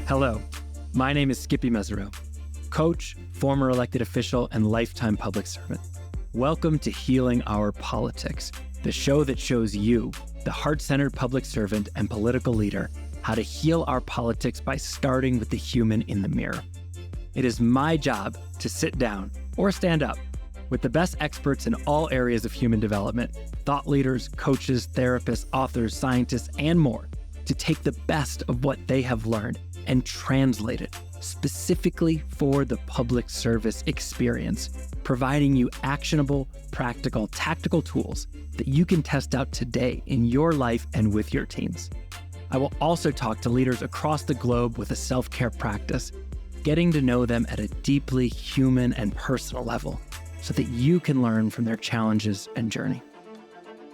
Hello, my name is Skippy Mesereau, coach, former elected official, and lifetime public servant. Welcome to Healing Our Politics, the show that shows you, the heart-centered public servant and political leader, how to heal our politics by starting with the human in the mirror. It is my job to sit down or stand up with the best experts in all areas of human development, thought leaders, coaches, therapists, authors, scientists, and more, to take the best of what they have learned and translate it specifically for the public service experience, providing you actionable, practical, tactical tools that you can test out today in your life and with your teams. I will also talk to leaders across the globe with a self-care practice, getting to know them at a deeply human and personal level so that you can learn from their challenges and journey.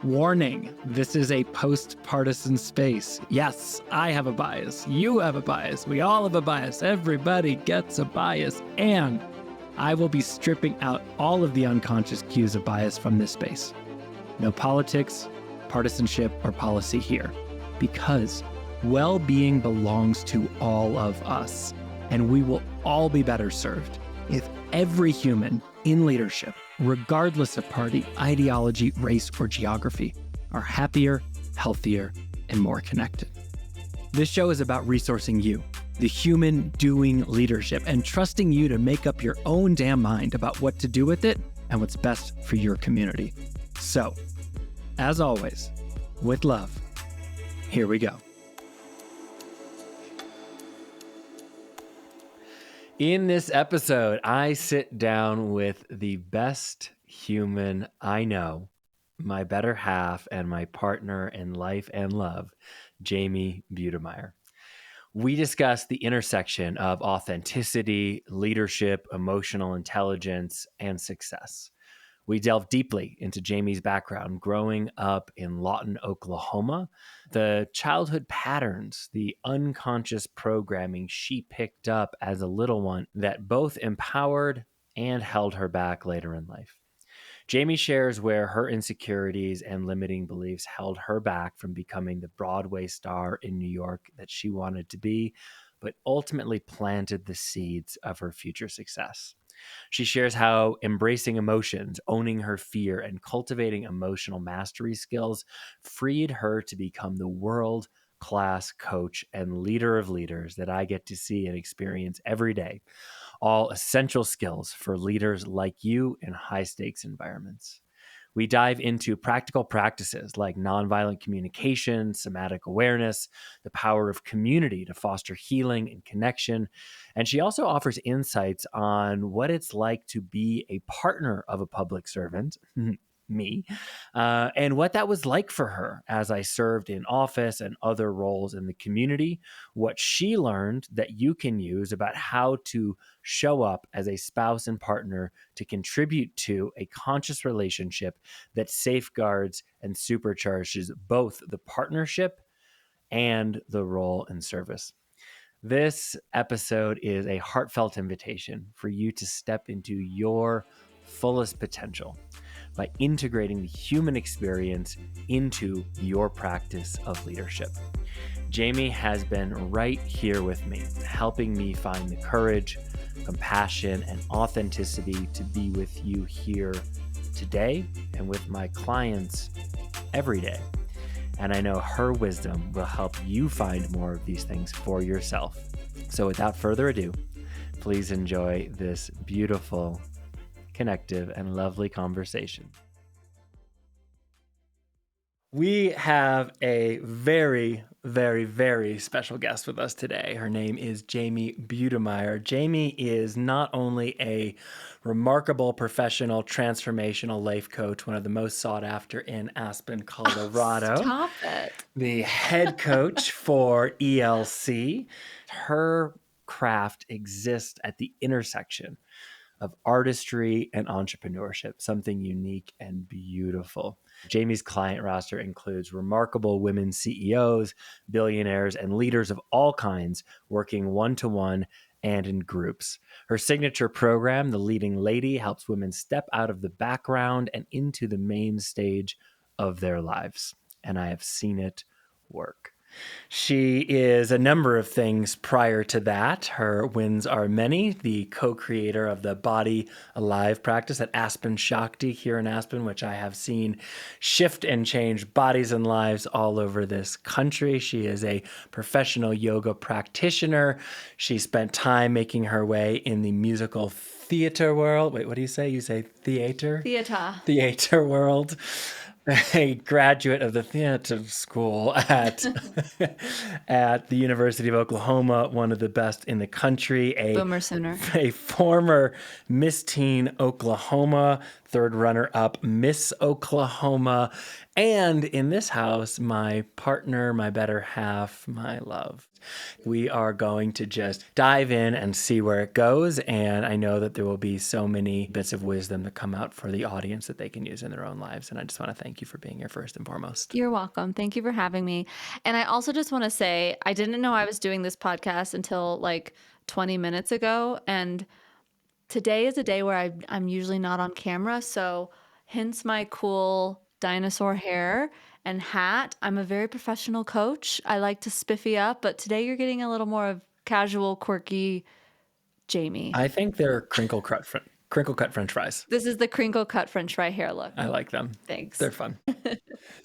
Warning, this is a post-partisan space. Yes, I have a bias. You have a bias. We all have a bias. Everybody gets a bias. And I will be stripping out all of the unconscious cues of bias from this space. No politics, partisanship, or policy here, because well-being belongs to all of us, and we will all be better served if every human in leadership, regardless of party, ideology, race, or geography, are happier, healthier, and more connected. This show is about resourcing you, the human doing leadership, and trusting you to make up your own damn mind about what to do with it and what's best for your community. So, as always, with love, here we go. In this episode, I sit down with the best human I know, my better half and my partner in life and love, Jamie Butemeyer. We discuss the intersection of authenticity, leadership, emotional intelligence, and success. We delve deeply into Jamie's background growing up in Lawton, Oklahoma, the childhood patterns, the unconscious programming she picked up as a little one that both empowered and held her back later in life. Jamie shares where her insecurities and limiting beliefs held her back from becoming the Broadway star in New York that she wanted to be, but ultimately planted the seeds of her future success. She shares how embracing emotions, owning her fear, and cultivating emotional mastery skills freed her to become the world-class coach and leader of leaders that I get to see and experience every day, all essential skills for leaders like you in high-stakes environments. We dive into practical practices like nonviolent communication, somatic awareness, the power of community to foster healing and connection. And she also offers insights on what it's like to be a partner of a public servant, me, and what that was like for her as I served in office and other roles in the community, what she learned that you can use about how to show up as a spouse and partner to contribute to a conscious relationship that safeguards and supercharges both the partnership and the role and service. This episode is a heartfelt invitation for you to step into your fullest potential by integrating the human experience into your practice of leadership. Jamie has been right here with me, helping me find the courage, compassion, and authenticity to be with you here today and with my clients every day. And I know her wisdom will help you find more of these things for yourself. So without further ado, please enjoy this beautiful, connective, and lovely conversation. We have a very, very, very special guest with us today. Her name is Jamie Butemeyer. Jamie is not only a remarkable professional transformational life coach, one of the most sought after in Aspen, Colorado. Stop it. The head coach for ELC. Her craft exists at the intersection of artistry and entrepreneurship, something unique and beautiful. Jamie's client roster includes remarkable women CEOs, billionaires, and leaders of all kinds working one-to-one and in groups. Her signature program, The Leading Lady, helps women step out of the background and into the main stage of their lives. And I have seen it work. She is a number of things prior to that. Her wins are many. The co-creator of the Body Alive practice at Aspen Shakti here in Aspen, which I have seen shift and change bodies and lives all over this country. She is a professional yoga practitioner. She spent time making her way in the musical theater world. Wait, what do you say? You say theater? Theater. Theater world. A graduate of the theater school at at the University of Oklahoma, one of the best in the country. Boomer sooner. A former Miss Teen Oklahoma, third runner-up Miss Oklahoma, and in this house, my partner, my better half, my love. We are going to just dive in and see where it goes. And I know that there will be so many bits of wisdom that come out for the audience that they can use in their own lives. And I just want to thank you for being here first and foremost. You're welcome. Thank you for having me. And I also just want to say, I didn't know I was doing this podcast until like 20 minutes ago. And today is a day where I'm usually not on camera. So hence my cool dinosaur hair and hat. I'm a very professional coach. I like to spiffy up, but today you're getting a little more of casual, quirky Jamie. I think they're crinkle cut French fries. This is the crinkle cut French fry hair look. I like them. Thanks. They're fun.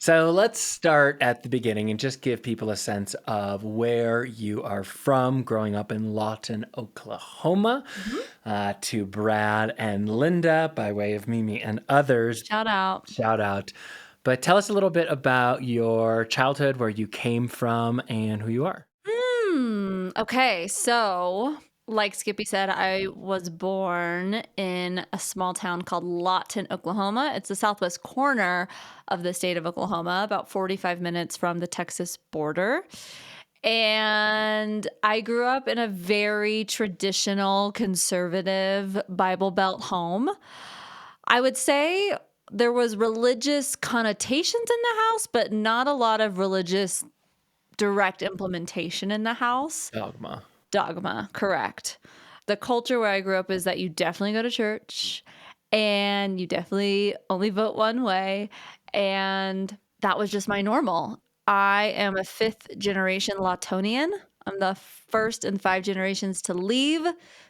So let's start at the beginning and just give people a sense of where you are from, growing up in Lawton, Oklahoma, to Brad and Linda by way of Mimi and others. Shout out. But tell us a little bit about your childhood, where you came from, and who you are. Okay, so like Skippy said, I was born in a small town called Lawton, Oklahoma. It's the southwest corner of the state of Oklahoma, about 45 minutes from the Texas border. And I grew up in a very traditional, conservative Bible Belt home. I would say there was religious connotations in the house, but not a lot of religious direct implementation in the house. Dogma, correct. The culture where I grew up is that you definitely go to church and you definitely only vote one way. And that was just my normal. I am a fifth generation Lawtonian. I'm the first in 5 generations to leave,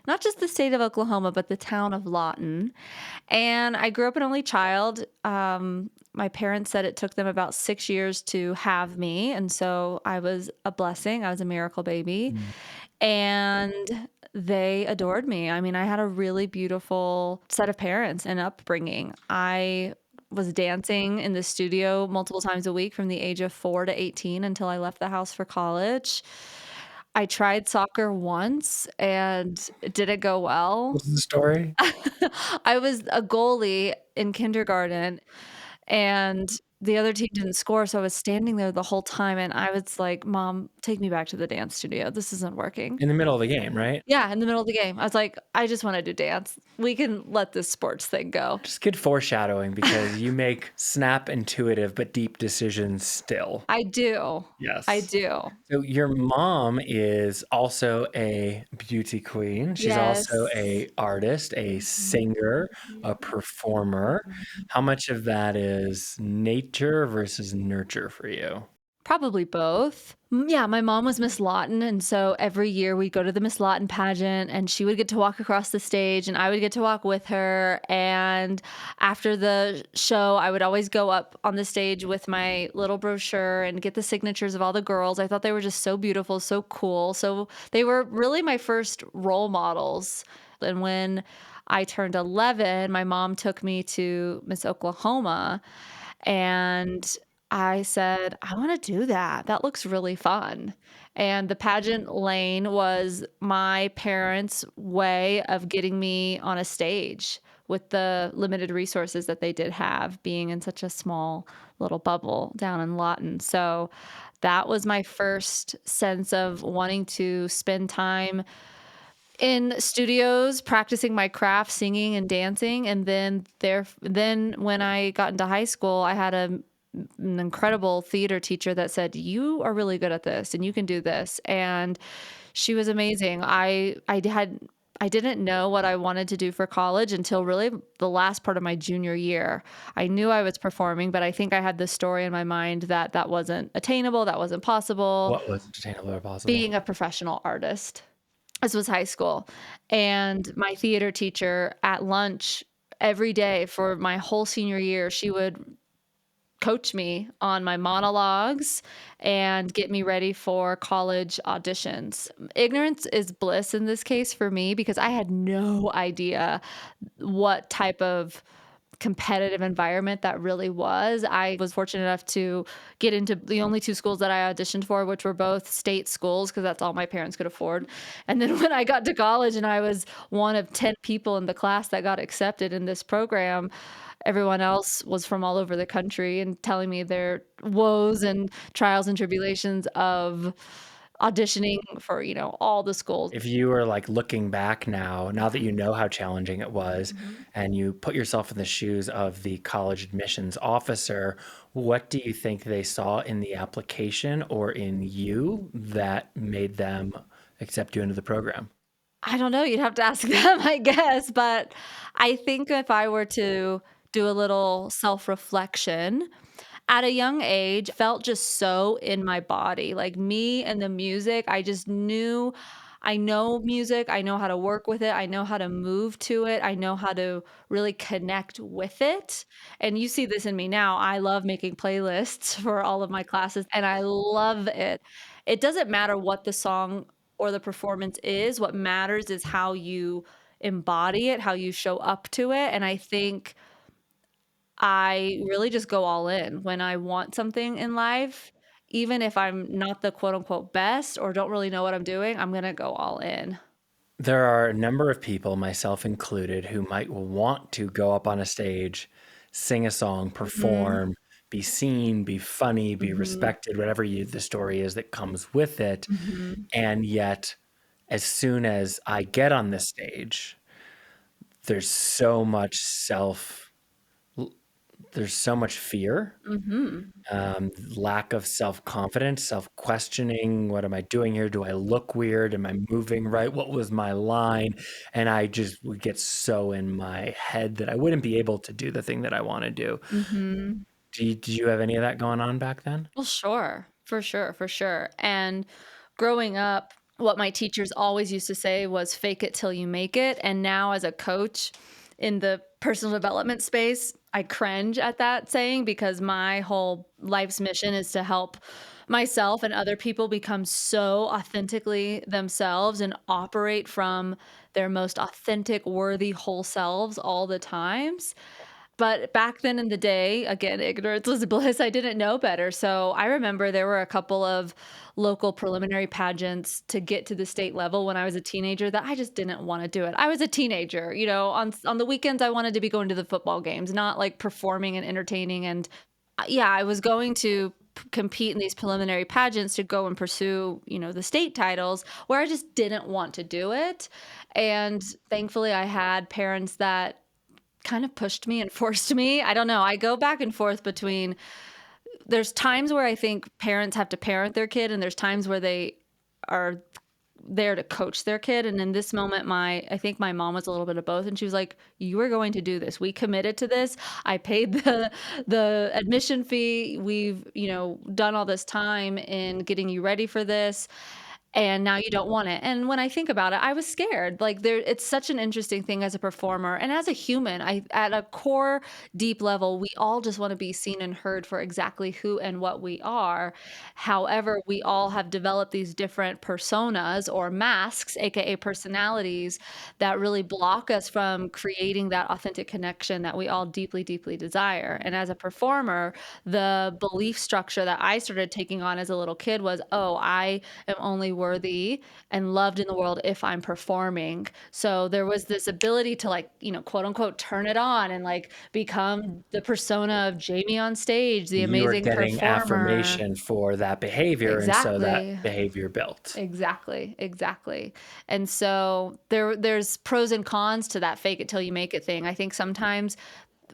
not just the state of Oklahoma, but the town of Lawton. And I grew up an only child. My parents said it took them about 6 years to have me. And so I was a blessing. I was a miracle baby. And they adored me. I mean, I had a really beautiful set of parents and upbringing. I was dancing in the studio multiple times a week from the age of 4 to 18 until I left the house for college. I tried soccer once and it didn't go well. What's the story? I was a goalie in kindergarten and the other team didn't score. So I was standing there the whole time and I was like, Mom, take me back to the dance studio. This isn't working. In the middle of the game, right? Yeah, in the middle of the game. I was like, I just want to do dance. We can let this sports thing go. Just good foreshadowing, because you make snap, intuitive, but deep decisions still. I do. Yes. I do. So your mom is also a beauty queen. She's also a artist, a singer, a performer. How much of that is nature versus nurture for you? Probably both. Yeah, my mom was Miss Lawton, and so every year we'd go to the Miss Lawton pageant, and she would get to walk across the stage, and I would get to walk with her. And after the show, I would always go up on the stage with my little brochure and get the signatures of all the girls. I thought they were just so beautiful, so cool. So they were really my first role models. And when I turned 11, my mom took me to Miss Oklahoma, and I said, I want to do that. That looks really fun. And the pageant lane was my parents' way of getting me on a stage with the limited resources that they did have, being in such a small little bubble down in Lawton. So that was my first sense of wanting to spend time in studios practicing my craft, singing and dancing. And then when I got into high school, I had an incredible theater teacher that said, you are really good at this and you can do this. And she was amazing. I had I didn't know what I wanted to do for college until really the last part of my junior year. I knew I was performing, but I think I had this story in my mind that that wasn't attainable, that wasn't possible, What was attainable or possible? being a professional artist. This was high school, and my theater teacher at lunch every day for my whole senior year, she would coach me on my monologues and get me ready for college auditions. Ignorance is bliss in this case for me because I had no idea what type of competitive environment that really was. I was fortunate enough to get into the only 2 schools that I auditioned for, which were both state schools because that's all my parents could afford. And then when I got to college and I was one of 10 people in the class that got accepted in this program, everyone else was from all over the country and telling me their woes and trials and tribulations of auditioning for, all the schools. If you were like looking back now that you know how challenging it was, Mhm. and you put yourself in the shoes of the college admissions officer, what do you think they saw in the application or in you that made them accept you into the program? I don't know, you'd have to ask them, I guess, but I think if I were to do a little self-reflection, at a young age, felt just so in my body, like, me and the music, I just knew I know music, I know how to work with it, I know how to move to it, I know how to really connect with it, and you see this in me now, I love making playlists for all of my classes, and I love it. It doesn't matter what the song or the performance is, what matters is how you embody it, how you show up to it, and I think I really just go all in when I want something in life, even if I'm not the quote unquote best or don't really know what I'm doing, I'm gonna go all in. There are a number of people, myself included, who might want to go up on a stage, sing a song, Mhm, perform, be seen, be funny, be mhm, respected, whatever the story is that comes with it. mhm, And yet, as soon as I get on the stage, there's so much self, there's so much fear, mhm, lack of self confidence, self questioning. What am I doing here? Do I look weird? Am I moving right? What was my line? And I just would get so in my head that I wouldn't be able to do the thing that I want to do. mhm. Did you have any of that going on back then? Well, sure. For sure, for sure. And growing up, what my teachers always used to say was fake it till you make it. And now as a coach in the personal development space, I cringe at that saying because my whole life's mission is to help myself and other people become so authentically themselves and operate from their most authentic, worthy, whole selves all the times. But back then in the day, again, ignorance was bliss, I didn't know better, so I remember there were a couple of local preliminary pageants to get to the state level when I was a teenager that I just didn't wanna do it. I was a teenager, on the weekends, I wanted to be going to the football games, not, like, performing and entertaining, and, yeah, I was going to compete in these preliminary pageants to go and pursue, the state titles where I just didn't want to do it, and thankfully, I had parents that kind of pushed me and forced me. I don't know. I go back and forth between there's times where I think parents have to parent their kid and there's times where they are there to coach their kid. And in this moment, I think my mom was a little bit of both. And she was like, you are going to do this. We committed to this. I paid the admission fee. We've, done all this time in getting you ready for this and now you don't want it. And when I think about it, I was scared. Like it's such an interesting thing as a performer and as a human. I at a core deep level, we all just want to be seen and heard for exactly who and what we are. However, we all have developed these different personas or masks, aka personalities that really block us from creating that authentic connection that we all deeply deeply desire. And as a performer, the belief structure that I started taking on as a little kid was, "Oh, I am only worthy and loved in the world if I'm performing." So there was this ability to like, quote unquote, turn it on and like become the persona of Jamie on stage, the You were amazing getting performer. affirmation for that behavior, and so that Exactly. behavior built. Exactly, exactly. And so there's pros and cons to that fake it till you make it thing. I think sometimes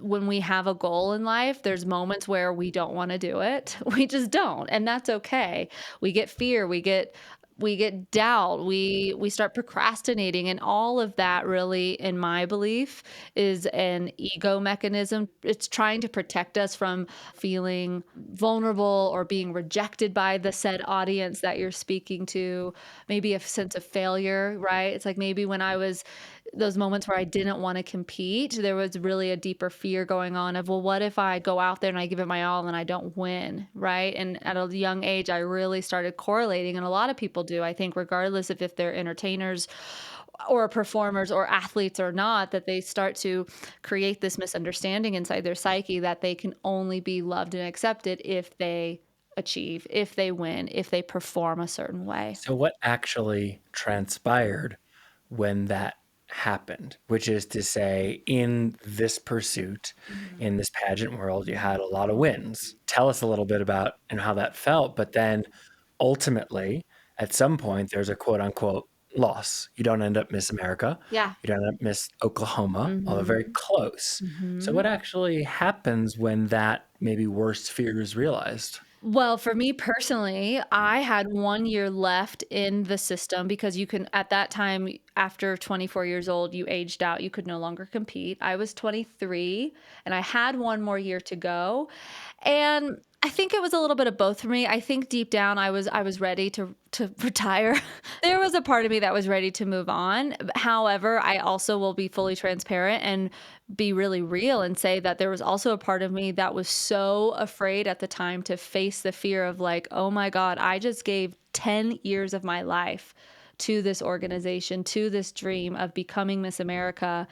when we have a goal in life, there's moments where we don't wanna do it. We just don't, and that's okay. We get fear, we get we get doubt, we start procrastinating, and all of that really, in my belief, is an ego mechanism. It's trying to protect us from feeling vulnerable or being rejected by the said audience that you're speaking to, maybe a sense of failure, right? It's like maybe when I was those moments where I didn't want to compete, there was really a deeper fear going on of, well, what if I go out there and I give it my all and I don't win, right? And at a young age, I really started correlating, and a lot of people do, I think, regardless of if they're entertainers or performers or athletes or not, that they start to create this misunderstanding inside their psyche that they can only be loved and accepted if they achieve, if they win, if they perform a certain way. So, what actually transpired when that happened? Which is to say, in this pursuit, Mhm. in this pageant world, you had a lot of wins. Tell us a little bit about and how that felt. But then ultimately, at some point, there's a quote unquote loss. You don't end up Miss America. Yeah. You don't end up Miss Oklahoma, although very Mhm. close. So, Mhm. what actually happens when that maybe worst fear is realized? Well, for me personally, I had 1 year left in the system because you can at that time, after 24 years old, you aged out, you could no longer compete. I was 23 and I had 1 more year to go. And I think it was a little bit of both for me. I think deep down I was ready to retire. There was a part of me that was ready to move on. However, I also will be fully transparent and be really real and say that there was also a part of me that was so afraid at the time to face the fear of like, "Oh my god, I just gave 10 years of my life to this organization, to this dream of becoming Miss America,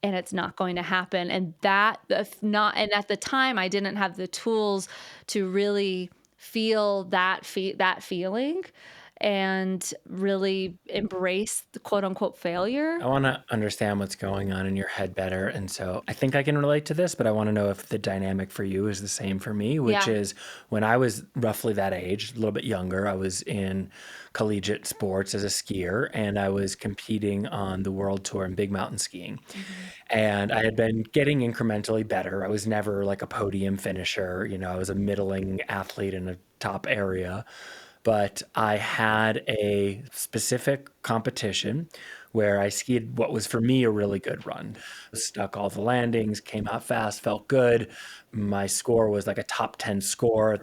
and it's not going to happen." And that if not and at the time I didn't have the tools to really feel that feeling and really embrace the quote unquote failure. I want to understand what's going on in your head better. And so I think I can relate to this, but I want to know if the dynamic for you is the same for me, which Yeah. is when I was roughly that age, a little bit younger, I was in collegiate sports as a skier and I was competing on the world tour in big mountain skiing. Mhm. And I had been getting incrementally better. I was never like a podium finisher. I was a middling athlete in a top area, but I had a specific competition where I skied what was for me a really good run. Stuck all the landings, came out fast, felt good. My score was like a top 10 score.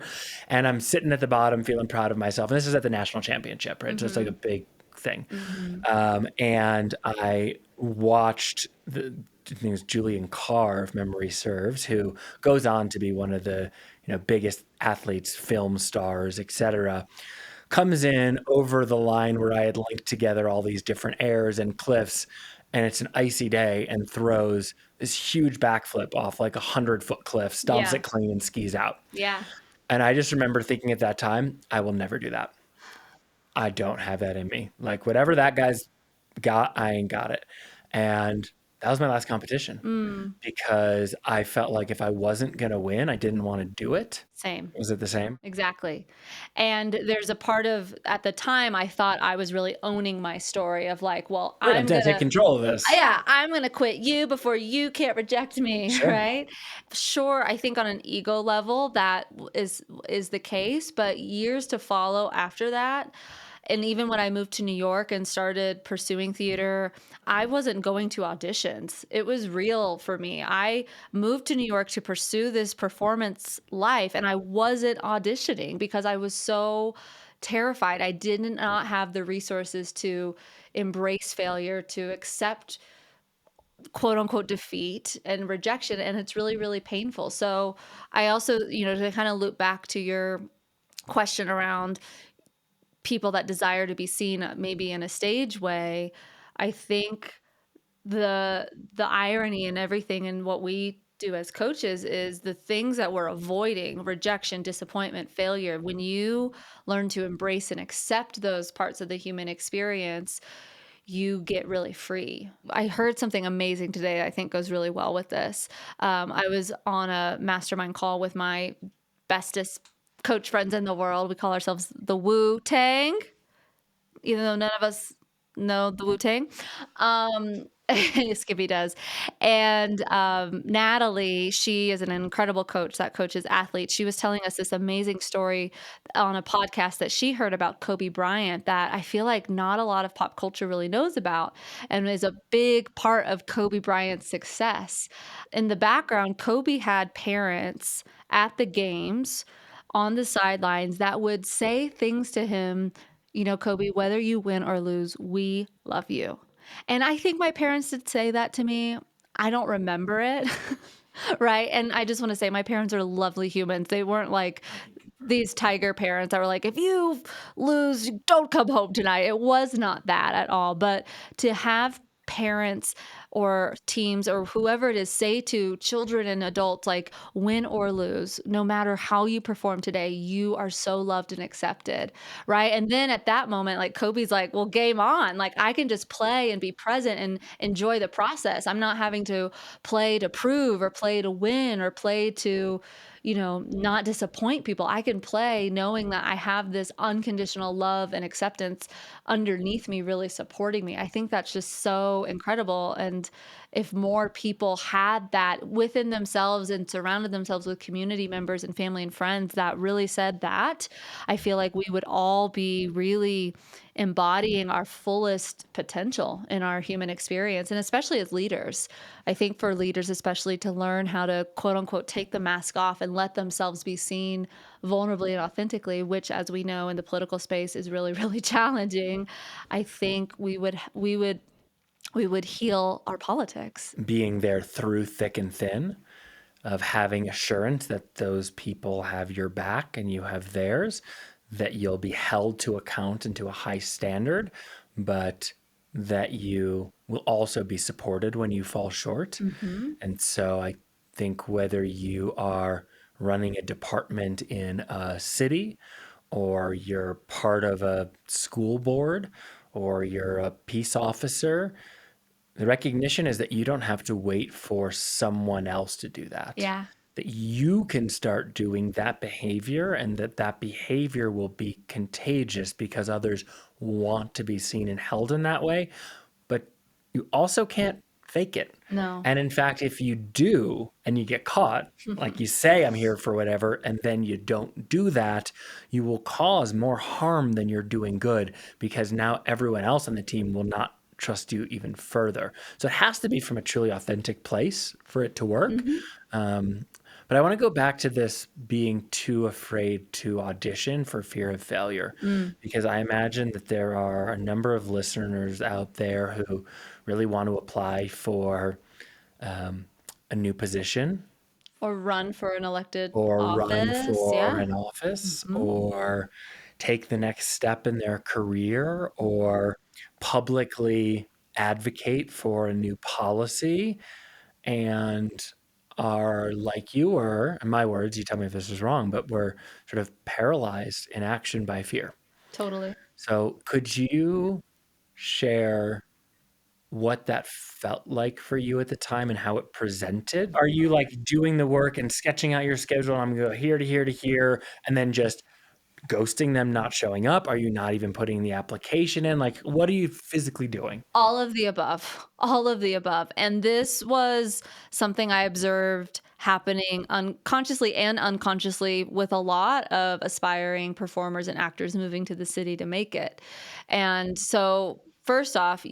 And I'm sitting at the bottom feeling proud of myself. And this is at the national championship, right? So it's like a Mhm. big thing. Mhm. And I watched I think it was Julian Carr, if memory serves, who goes on to be one of the biggest athletes, film stars, etc. Comes in over the line where I had linked together all these different airs and cliffs, and it's an icy day, and throws this huge backflip off like 100-foot cliff, stomps Yeah. it clean, and skis out. Yeah. And I just remember thinking at that time, I will never do that. I don't have that in me. Like whatever that guy's got, I ain't got it. And that was my last competition Mm. because I felt like if I wasn't going to win, I didn't want to do it. Same. Was it the same? Exactly. And there's a part of at the time I thought I was really owning my story of like, well, Right. I'm I'm going to take gonna control of this. yeah, I'm gonna quit you before you can't reject me, Sure. right? Sure, I think on an ego level that is the case, but years to follow after that, and even when I moved to New York and started pursuing theater, I wasn't going to auditions. It was real for me. I moved to New York to pursue this performance life, and I wasn't auditioning because I was so terrified. I did not have the resources to embrace failure, to accept quote unquote defeat and rejection. And it's really, really painful. So I also, to kind of loop back to your question around people that desire to be seen maybe in a stage way, I think the irony and everything in what we do as coaches is the things that we're avoiding, rejection, disappointment, failure, when you learn to embrace and accept those parts of the human experience, you get really free. I heard something amazing today that I think goes really well with this. I was on a mastermind call with my bestest coach friends in the world. We call ourselves the Wu Tang, even though none of us know the Wu Tang. Skippy does. And Natalie, she is an incredible coach that coaches athletes. She was telling us this amazing story on a podcast that she heard about Kobe Bryant that I feel like not a lot of pop culture really knows about and is a big part of Kobe Bryant's success. In the background, Kobe had parents at the games on the sidelines that would say things to him, Kobe, whether you win or lose, we love you. And I think my parents did say that to me. I don't remember it. Right? And I just want to say my parents are lovely humans. They weren't like these tiger parents that were like, if you lose, don't come home tonight. It was not that at all. But to have parents or teams or whoever it is say to children and adults, like, win or lose, no matter how you perform today, you are so loved and accepted. Right. And then at that moment, like Kobe's like, well, game on. Like I can just play and be present and enjoy the process. I'm not having to play to prove or play to win or play to not disappoint people. I can play knowing that I have this unconditional love and acceptance underneath me, really supporting me. I think that's just so incredible. And if more people had that within themselves and surrounded themselves with community members and family and friends that really said that, I feel like we would all be really embodying our fullest potential in our human experience, and especially as leaders. I think for leaders, especially to learn how to quote unquote take the mask off and let themselves be seen vulnerably and authentically, which, as we know in the political space, is really, really challenging. I think we would heal our politics. Being there through thick and thin, of having assurance that those people have your back and you have theirs, that you'll be held to account and to a high standard, but that you will also be supported when you fall short. Mhm. And so I think whether you are running a department in a city, or you're part of a school board, or you're a peace officer, the recognition is that you don't have to wait for someone else to do that. Yeah. That you can start doing that behavior, and that that behavior will be contagious because others want to be seen and held in that way. But you also can't fake it. No. And in fact, if you do and you get caught, like you say, I'm here for whatever, and then you don't do that, you will cause more harm than you're doing good, because now everyone else on the team will not trust you even further. So it has to be from a truly authentic place for it to work. Mhm. Um, but I want to go back to this being too afraid to audition for fear of failure, Mm. because I imagine that there are a number of listeners out there who really want to apply for um, a new position, Or run for an elected or run office. for Yeah. an office, Mhm. or take the next step in their career, or publicly advocate for a new policy, and are like you were, in my words, you tell me if this is wrong, but we're sort of paralyzed in action by fear. Totally. So could you share what that felt like for you at the time and how it presented? Are you like doing the work and sketching out your schedule? I'm going to go here to here to here, and then just ghosting them, not showing up? Are you not even putting the application in? Like, what are you physically doing? All of the above, all of the above. And this was something I observed happening unconsciously and unconsciously with a lot of aspiring performers and actors moving to the city to make it. And so first off,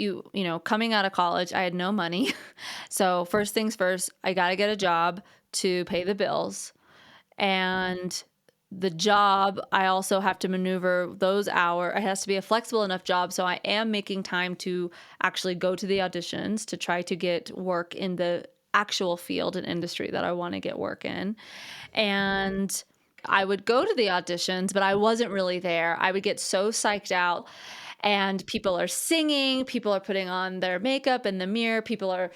coming out of college, I had no money. So first things first, I got to get a job to pay the bills. And the job, I also have to maneuver those hours. It has to be a flexible enough job. So I am making time to actually go to the auditions to try to get work in the actual field and industry that I want to get work in. And I would go to the auditions, but I wasn't really there. I would get so psyched out, and people are singing, people are putting on their makeup in the mirror, people are,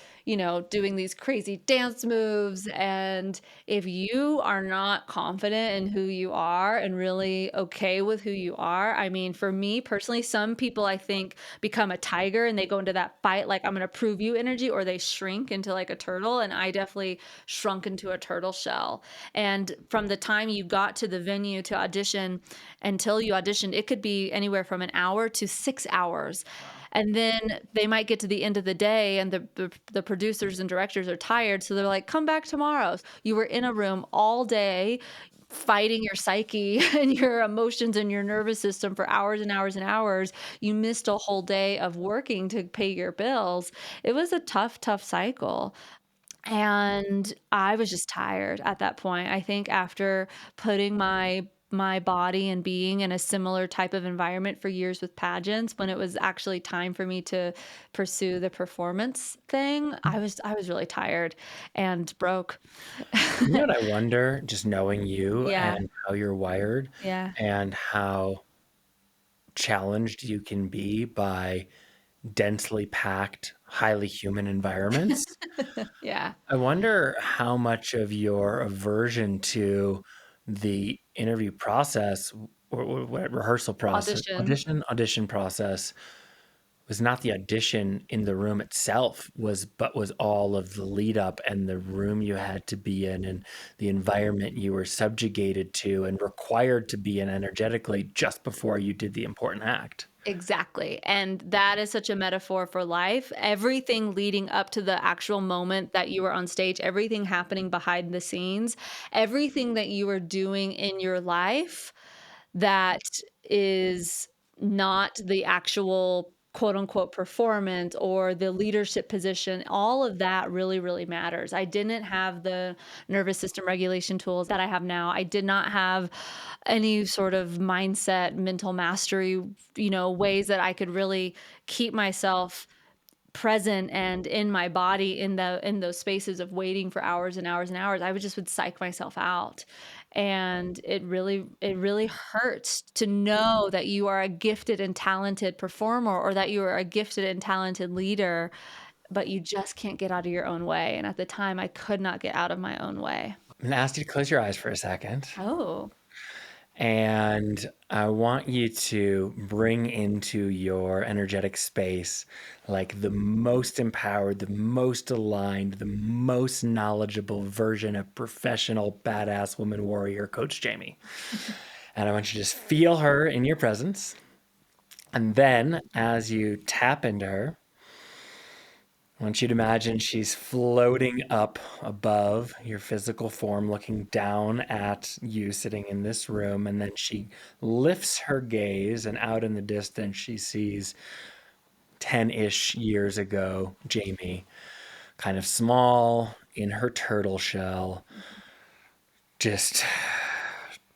doing these crazy dance moves. And if you are not confident in who you are and really okay with who you are, I mean, for me personally, some people I think become a tiger and they go into that fight, like, I'm going to prove you energy, or they shrink into like a turtle. And I definitely shrunk into a turtle shell. And from the time you got to the venue to audition until you auditioned, it could be anywhere from an hour to 6 hours. And then they might get to the end of the day and the producers and directors are tired, so they're like, "Come back tomorrow." You were in a room all day fighting your psyche and your emotions and your nervous system for hours and hours and hours. You missed a whole day of working to pay your bills. It was a tough, tough cycle. And I was just tired at that point. I think after putting my body and being in a similar type of environment for years with pageants, when it was actually time for me to pursue the performance thing, I was really tired and broke. You know what I wonder, just knowing you Yeah, and how you're wired yeah, and how challenged you can be by densely packed, highly human environments. yeah. I wonder how much of your aversion to the interview process or what rehearsal process, Audition. audition process was not the audition in the room itself but was all of the lead up and the room you had to be in and the environment you were subjugated to and required to be in energetically just before you did the important act. Exactly, and that is such a metaphor for life. Everything leading up to the actual moment that you were on stage, everything happening behind the scenes, everything that you are doing in your life that is not the actual quote unquote performance or the leadership position, all of that really, really matters. I didn't have the nervous system regulation tools that I have now. I did not have any sort of mindset, mental mastery, ways that I could really keep myself present and in my body in those spaces of waiting for hours and hours and hours. I would psych myself out. And it really hurts to know that you are a gifted and talented performer or that you are a gifted and talented leader, but you just can't get out of your own way. And at the time I could not get out of my own way. I'm going to ask you to close your eyes for a second. Oh, And I want you to bring into your energetic space like the most empowered, the most aligned, the most knowledgeable version of professional badass woman warrior Coach Jamie. And I want you to just feel her in your presence. And then as you tap into her, I want you to imagine she's floating up above your physical form, looking down at you sitting in this room. And then she lifts her gaze, and out in the distance, she sees 10 ish years ago, Jamie, kind of small in her turtle shell, just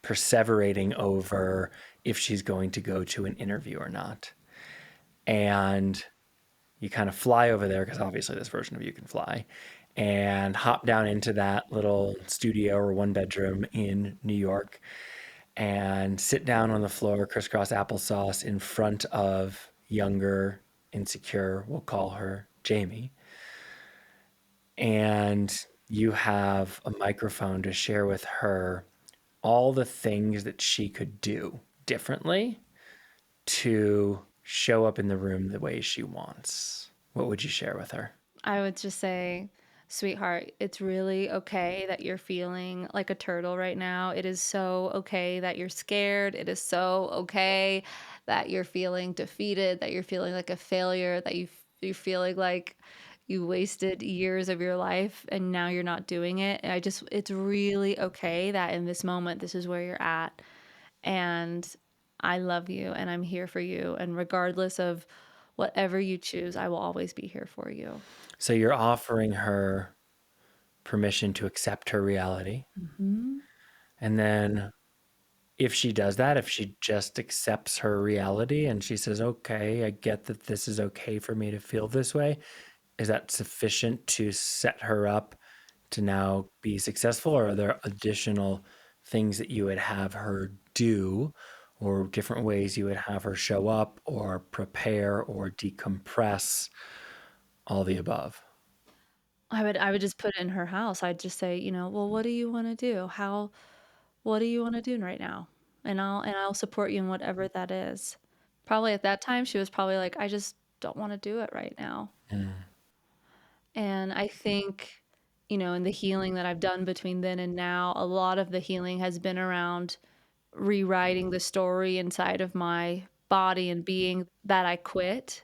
perseverating over if she's going to go to an interview or not. And you kind of fly over there because obviously this version of you can fly and hop down into that little studio or one bedroom in New York and sit down on the floor, crisscross applesauce in front of younger, insecure, we'll call her Jamie. And you have a microphone to share with her all the things that she could do differently to show up in the room the way she wants. What would you share with her? I would just say, sweetheart, it's really okay that you're feeling like a turtle right now. It is so okay that you're scared. It is so okay that you're feeling defeated, that you're feeling like a failure, that you're feeling like you wasted years of your life and now you're not doing it. It's really okay that in this moment, this is where you're at. And I love you and I'm here for you. And regardless of whatever you choose, I will always be here for you. So you're offering her permission to accept her reality. Mhm. And then if she does that, if she just accepts her reality and she says, okay, I get that this is okay for me to feel this way, is that sufficient to set her up to now be successful? Or are there additional things that you would have her do or different ways you would have her show up or prepare or decompress, all the above? I would just put it in her house. I'd just say, "Well, what do you wanna do? What do you wanna do right now? And I'll support you in whatever that is." Probably at that time, she was probably like, "I just don't wanna do it right now." Mm. And I think, in the healing that I've done between then and now, a lot of the healing has been around rewriting the story inside of my body and being that I quit.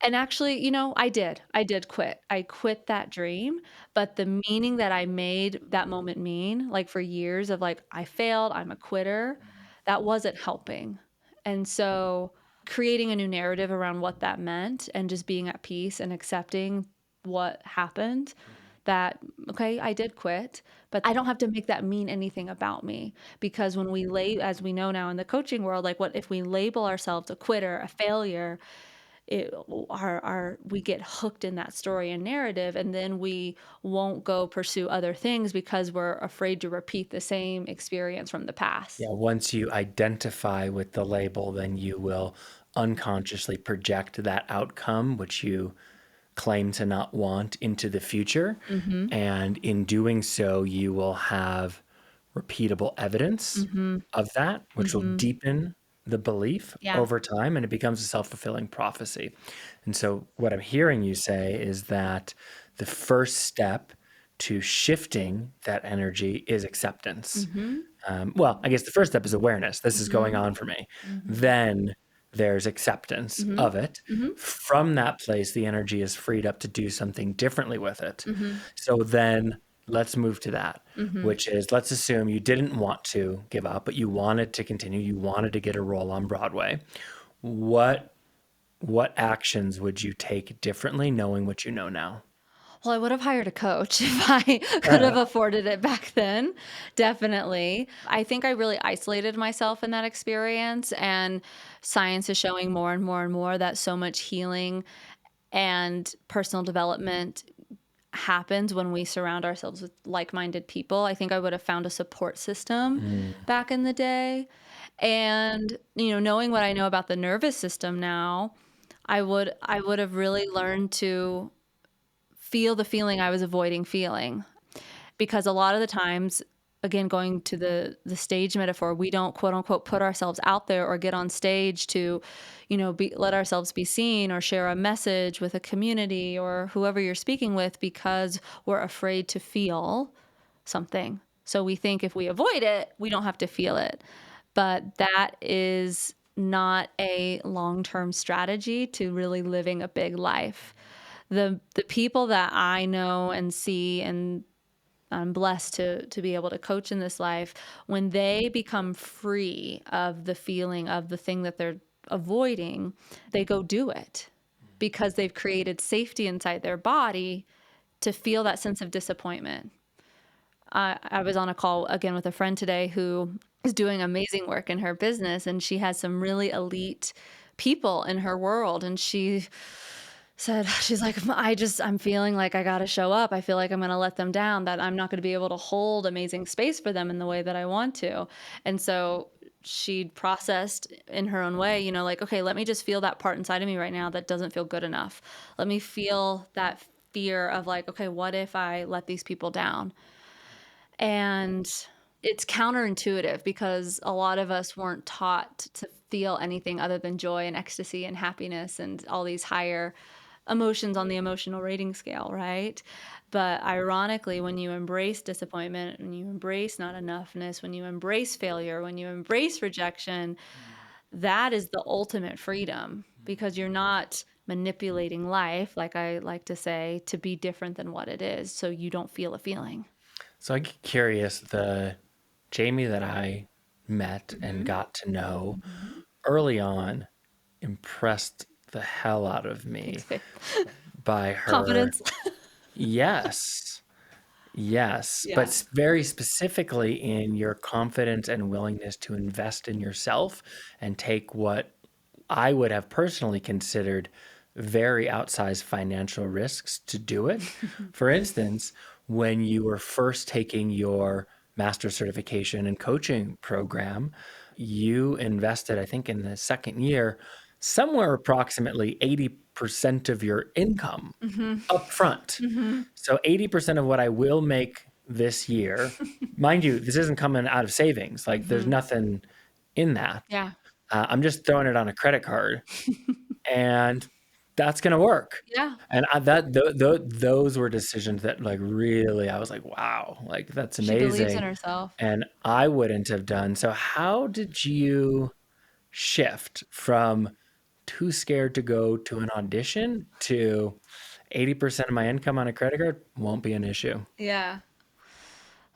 And actually, I did quit. I quit that dream, but the meaning that I made that moment mean, like, for years of, like, I failed, I'm a quitter, that wasn't helping. And so creating a new narrative around what that meant and just being at peace and accepting what happened, that, okay, I did quit, but I don't have to make that mean anything about me, because when we as we know now in the coaching world, like, what if we label ourselves a quitter, a failure, it our we get hooked in that story and narrative, and then we won't go pursue other things because we're afraid to repeat the same experience from the past. Yeah, once you identify with the label, then you will unconsciously project that outcome, which you claim to not want, into the future. Mhm. And in doing so, you will have repeatable evidence Mhm. of that, which will Mhm. deepen the belief Yeah. over time, and it becomes a self-fulfilling prophecy. And so, what I'm hearing you say is that the first step to shifting that energy is acceptance. Mhm. Well, I guess the first step is awareness. This is going Mhm. on for me. Mhm. Then there's acceptance Mhm. of it. Mhm. From that place, the energy is freed up to do something differently with it. Mhm. So then let's move to that, Mhm. which is, let's assume you didn't want to give up, but you wanted to continue. You wanted to get a role on Broadway. What what actions would you take differently, knowing what you know now? Well, I would have hired a coach if I could have afforded it back then, definitely. I think I really isolated myself in that experience, and science is showing more and more and more that so much healing and personal development happens when we surround ourselves with like-minded people. I think I would have found a support system Mm, back in the day. And, knowing what I know about the nervous system now, I would have really learned to feel the feeling I was avoiding feeling. Because a lot of the times, again, going to the stage metaphor, we don't, quote unquote, put ourselves out there or get on stage to, let ourselves be seen or share a message with a community or whoever you're speaking with, because we're afraid to feel something. So we think if we avoid it, we don't have to feel it. But that is not a long-term strategy to really living a big life. The people that I know and see, and I'm blessed to be able to coach in this life, when they become free of the feeling of the thing that they're avoiding, they go do it because they've created safety inside their body to feel that sense of disappointment. I was on a call again with a friend today who is doing amazing work in her business, and she has some really elite people in her world. And she said, she's like, I'm feeling like I got to show up. I feel like I'm going to let them down, that I'm not going to be able to hold amazing space for them in the way that I want to. And so she'd processed in her own way, like, okay, let me just feel that part inside of me right now that doesn't feel good enough. Let me feel that fear of, like, okay, what if I let these people down? And it's counterintuitive because a lot of us weren't taught to feel anything other than joy and ecstasy and happiness and all these higher emotions on the emotional rating scale, right? But ironically, when you embrace disappointment, when you embrace not enoughness, when you embrace failure, when you embrace rejection, that is the ultimate freedom, because you're not manipulating life, like I like to say, to be different than what it is, so you don't feel a feeling. So I get curious, the Jamie that I met and Mhm. got to know Mhm. early on impressed the hell out of Thanks, me babe. by her. Confidence. Yes, yes, but Yeah. very specifically in your confidence and willingness to invest in yourself and take what I would have personally considered very outsized financial risks to do it. For instance, when you were first taking your master certification and coaching program, you invested, I think, in the second year, somewhere approximately 80% of your income Mhm. upfront. Mhm. So 80% of what I will make this year, mind you, this isn't coming out of savings. Like, there's Mhm. nothing in that. Yeah. I'm just throwing it on a credit card, and that's gonna work. Yeah. And those were decisions that, like, really, I was like, wow, like, that's She believes in amazing. herself. And I wouldn't have done. So how did you shift from too scared to go to an audition to 80% of my income on a credit card won't be an issue. Yeah.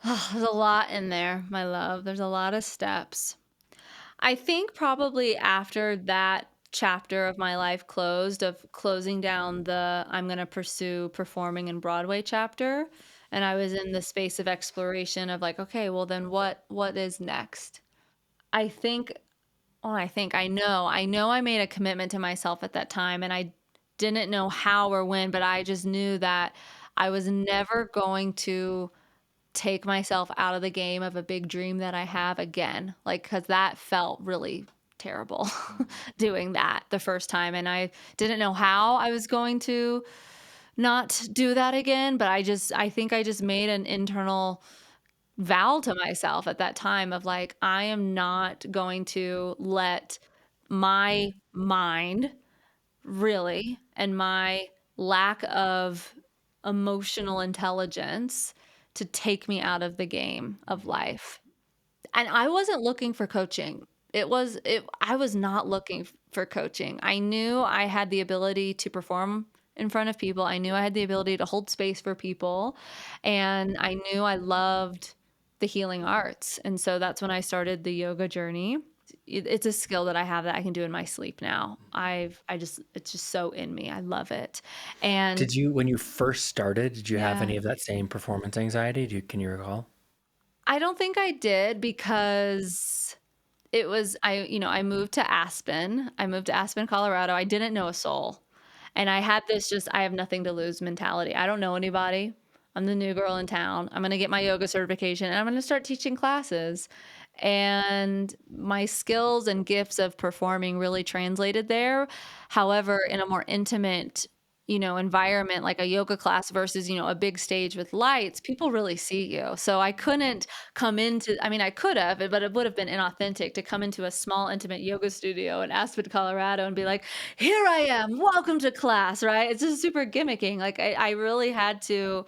There's a lot in there, my love. There's a lot of steps. I think probably after that chapter of my life closed, of closing down the I'm going to pursue performing in Broadway chapter, and I was in the space of exploration of like, okay, well then what is next? I think, well, I know I made a commitment to myself at that time, and I didn't know how or when, but I just knew that I was never going to take myself out of the game of a big dream that I have again. Like, because that felt really terrible doing that the first time. And I didn't know how I was going to not do that again. But I think I just made an internal vow to myself at that time of like, I am not going to let my mind really and my lack of emotional intelligence to take me out of the game of life. And I wasn't looking for coaching. I was not looking for coaching. I knew I had the ability to perform in front of people. I knew I had the ability to hold space for people, and I knew I loved the healing arts. And so that's when I started the yoga journey. It's a skill that I have that I can do in my sleep now. It's just so in me. I love it. And When you first started, did you have yeah. any of that same performance anxiety? Can you recall? I don't think I did because I moved to Aspen. I moved to Aspen, Colorado. I didn't know a soul. And I had this just I have nothing to lose mentality. I don't know anybody. I'm the new girl in town. I'm going to get my yoga certification and I'm going to start teaching classes. And my skills and gifts of performing really translated there. However, in a more intimate, environment like a yoga class versus, a big stage with lights, people really see you. So I couldn't come into, I mean, I could have, but it would have been inauthentic to come into a small, intimate yoga studio in Aspen, Colorado and be like, here I am, welcome to class, right? It's just super gimmicking. Like I really had to,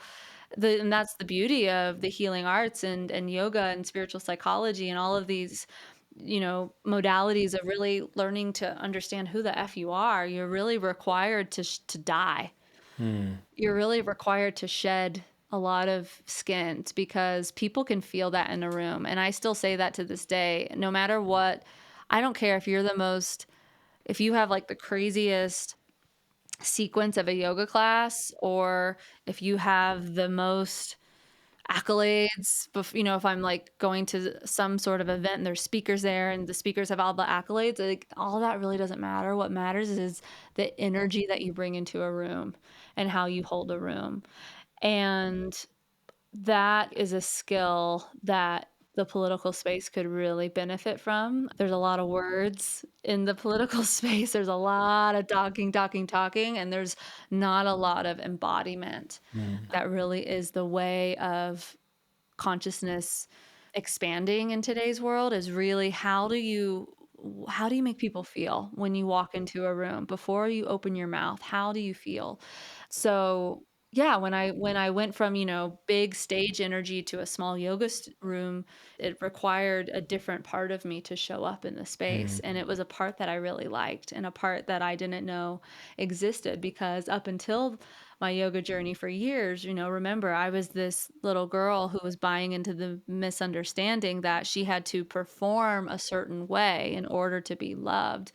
and that's the beauty of the healing arts and yoga and spiritual psychology and all of these modalities of really learning to understand who the f you are. You're really required to die. Hmm. You're really required to shed a lot of skins because people can feel that in a room. And I still say that to this day. No matter what, I don't care if you're if you have like the craziest sequence of a yoga class, or if you have the most accolades, if I'm like going to some sort of event and there's speakers there and the speakers have all the accolades, like all that really doesn't matter. What matters is the energy that you bring into a room and how you hold a room. And that is a skill that the political space could really benefit from. There's a lot of words in the political space. There's a lot of talking, talking, talking, and there's not a lot of embodiment. Hmm. That really is the way of consciousness expanding in today's world, is really how do you make people feel when you walk into a room before you open your mouth? How do you feel? So yeah, when I went from big stage energy to a small yoga room, it required a different part of me to show up in the space, Hmm. and it was a part that I really liked and a part that I didn't know existed, because up until my yoga journey for years, remember, I was this little girl who was buying into the misunderstanding that she had to perform a certain way in order to be loved.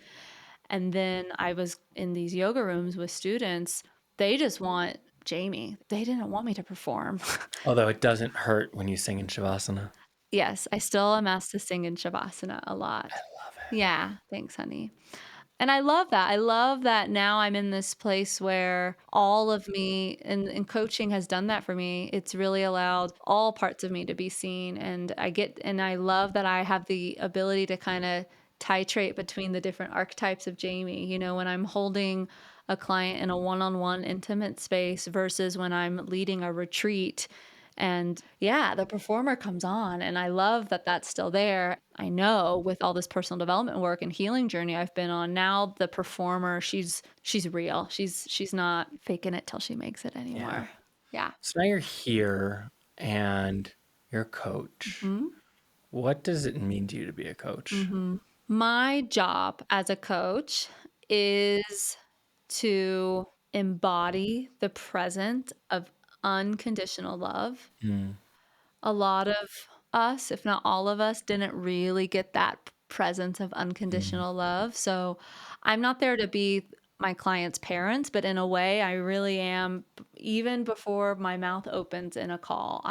And then I was in these yoga rooms with students. They just want Jamie. They didn't want me to perform. Although it doesn't hurt when you sing in Shavasana. Yes, I still am asked to sing in Shavasana a I lot. love it. Yeah, thanks, honey. And I love that. I love that now I'm in this place where all of me, and coaching has done that for me. It's really allowed all parts of me to be seen. And I love that I have the ability to kind of titrate between the different archetypes of Jamie. When I'm holding a client in a one-on-one intimate space versus when I'm leading a retreat. And yeah, the performer comes on, and I love that that's still there. I know with all this personal development work and healing journey I've been on, now the performer, she's real. She's not faking it till she makes it Yeah. anymore. Yeah. So now you're here and you're a coach. Hmm. What does it mean to you to be a coach? Hmm. My job as a coach is to embody the presence of unconditional love. Mm, A lot of us, if not all of us, didn't really get that presence of mm, unconditional love. So I'm not there to be my clients' parents, but in a way, I really am. Even before my mouth opens in a call,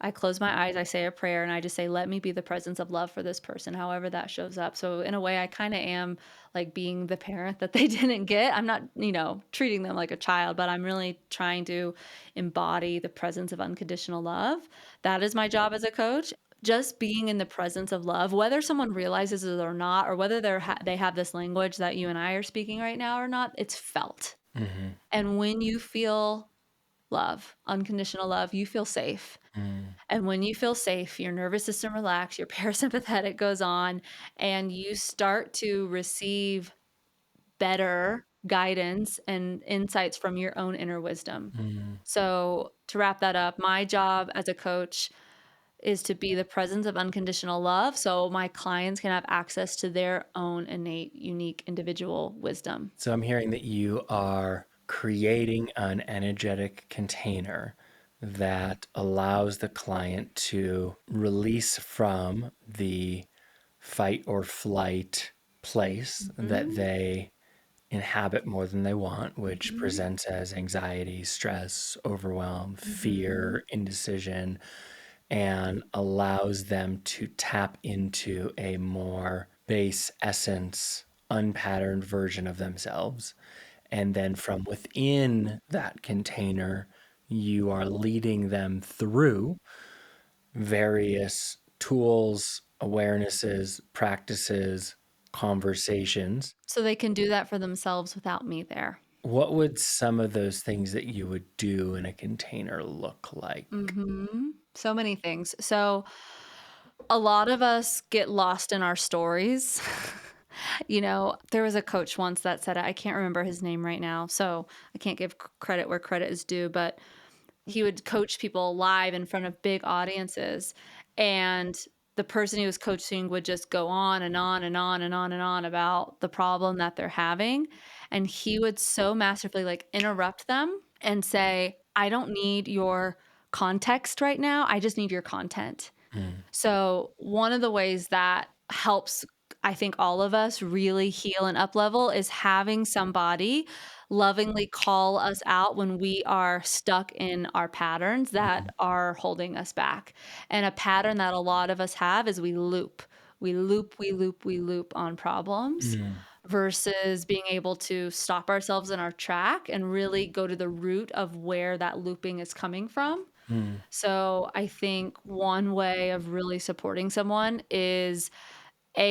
I close my eyes, I say a prayer, and I just say, let me be the presence of love for this person, however that shows up. So in a way, I kind of am like being the parent that they didn't get. I'm not, treating them like a child, but I'm really trying to embody the presence of unconditional love. That is my job as a coach. Just being in the presence of love, whether someone realizes it or not, or whether they have this language that you and I are speaking right now or not, it's felt. mhm, And when you feel love, unconditional love, you feel safe. mm, And when you feel safe, your nervous system relax, your parasympathetic goes on, and you start to receive better guidance and insights from your own inner wisdom. mm. So, to wrap that up, my job as a coach is to be the presence of unconditional love so my clients can have access to their own innate, unique, individual wisdom. So I'm hearing that you are creating an energetic container that allows the client to release from the fight or flight place that Mhm, they inhabit more than they want, which mhm, presents as anxiety, stress, overwhelm, mhm. fear, indecision, and allows them to tap into a more base essence, unpatterned version of themselves. And then from within that container, you are leading them through various tools, awarenesses, practices, conversations. So they can do that for themselves without me there. What would some of those things that you would do in a container look like? So many things. So a lot of us get lost in our stories. There was a coach once that said it. I can't remember his name right now, so I can't give credit where credit is due, but he would coach people live in front of big audiences, and the person he was coaching would just go on and on and on and on and on about the problem that they're having, and he would so masterfully, like, interrupt them and say, "I don't need your context right now, I just need your content." Mm, So, one of the ways that helps, I think, all of us really heal and up level is having somebody lovingly call us out when we are stuck in our patterns that mm, are holding us back. And a pattern that a lot of us have is we loop. We loop, we loop, we loop on problems mm, versus being able to stop ourselves in our track and really go to the root of where that looping is coming from. mm, So I think one way of really supporting someone is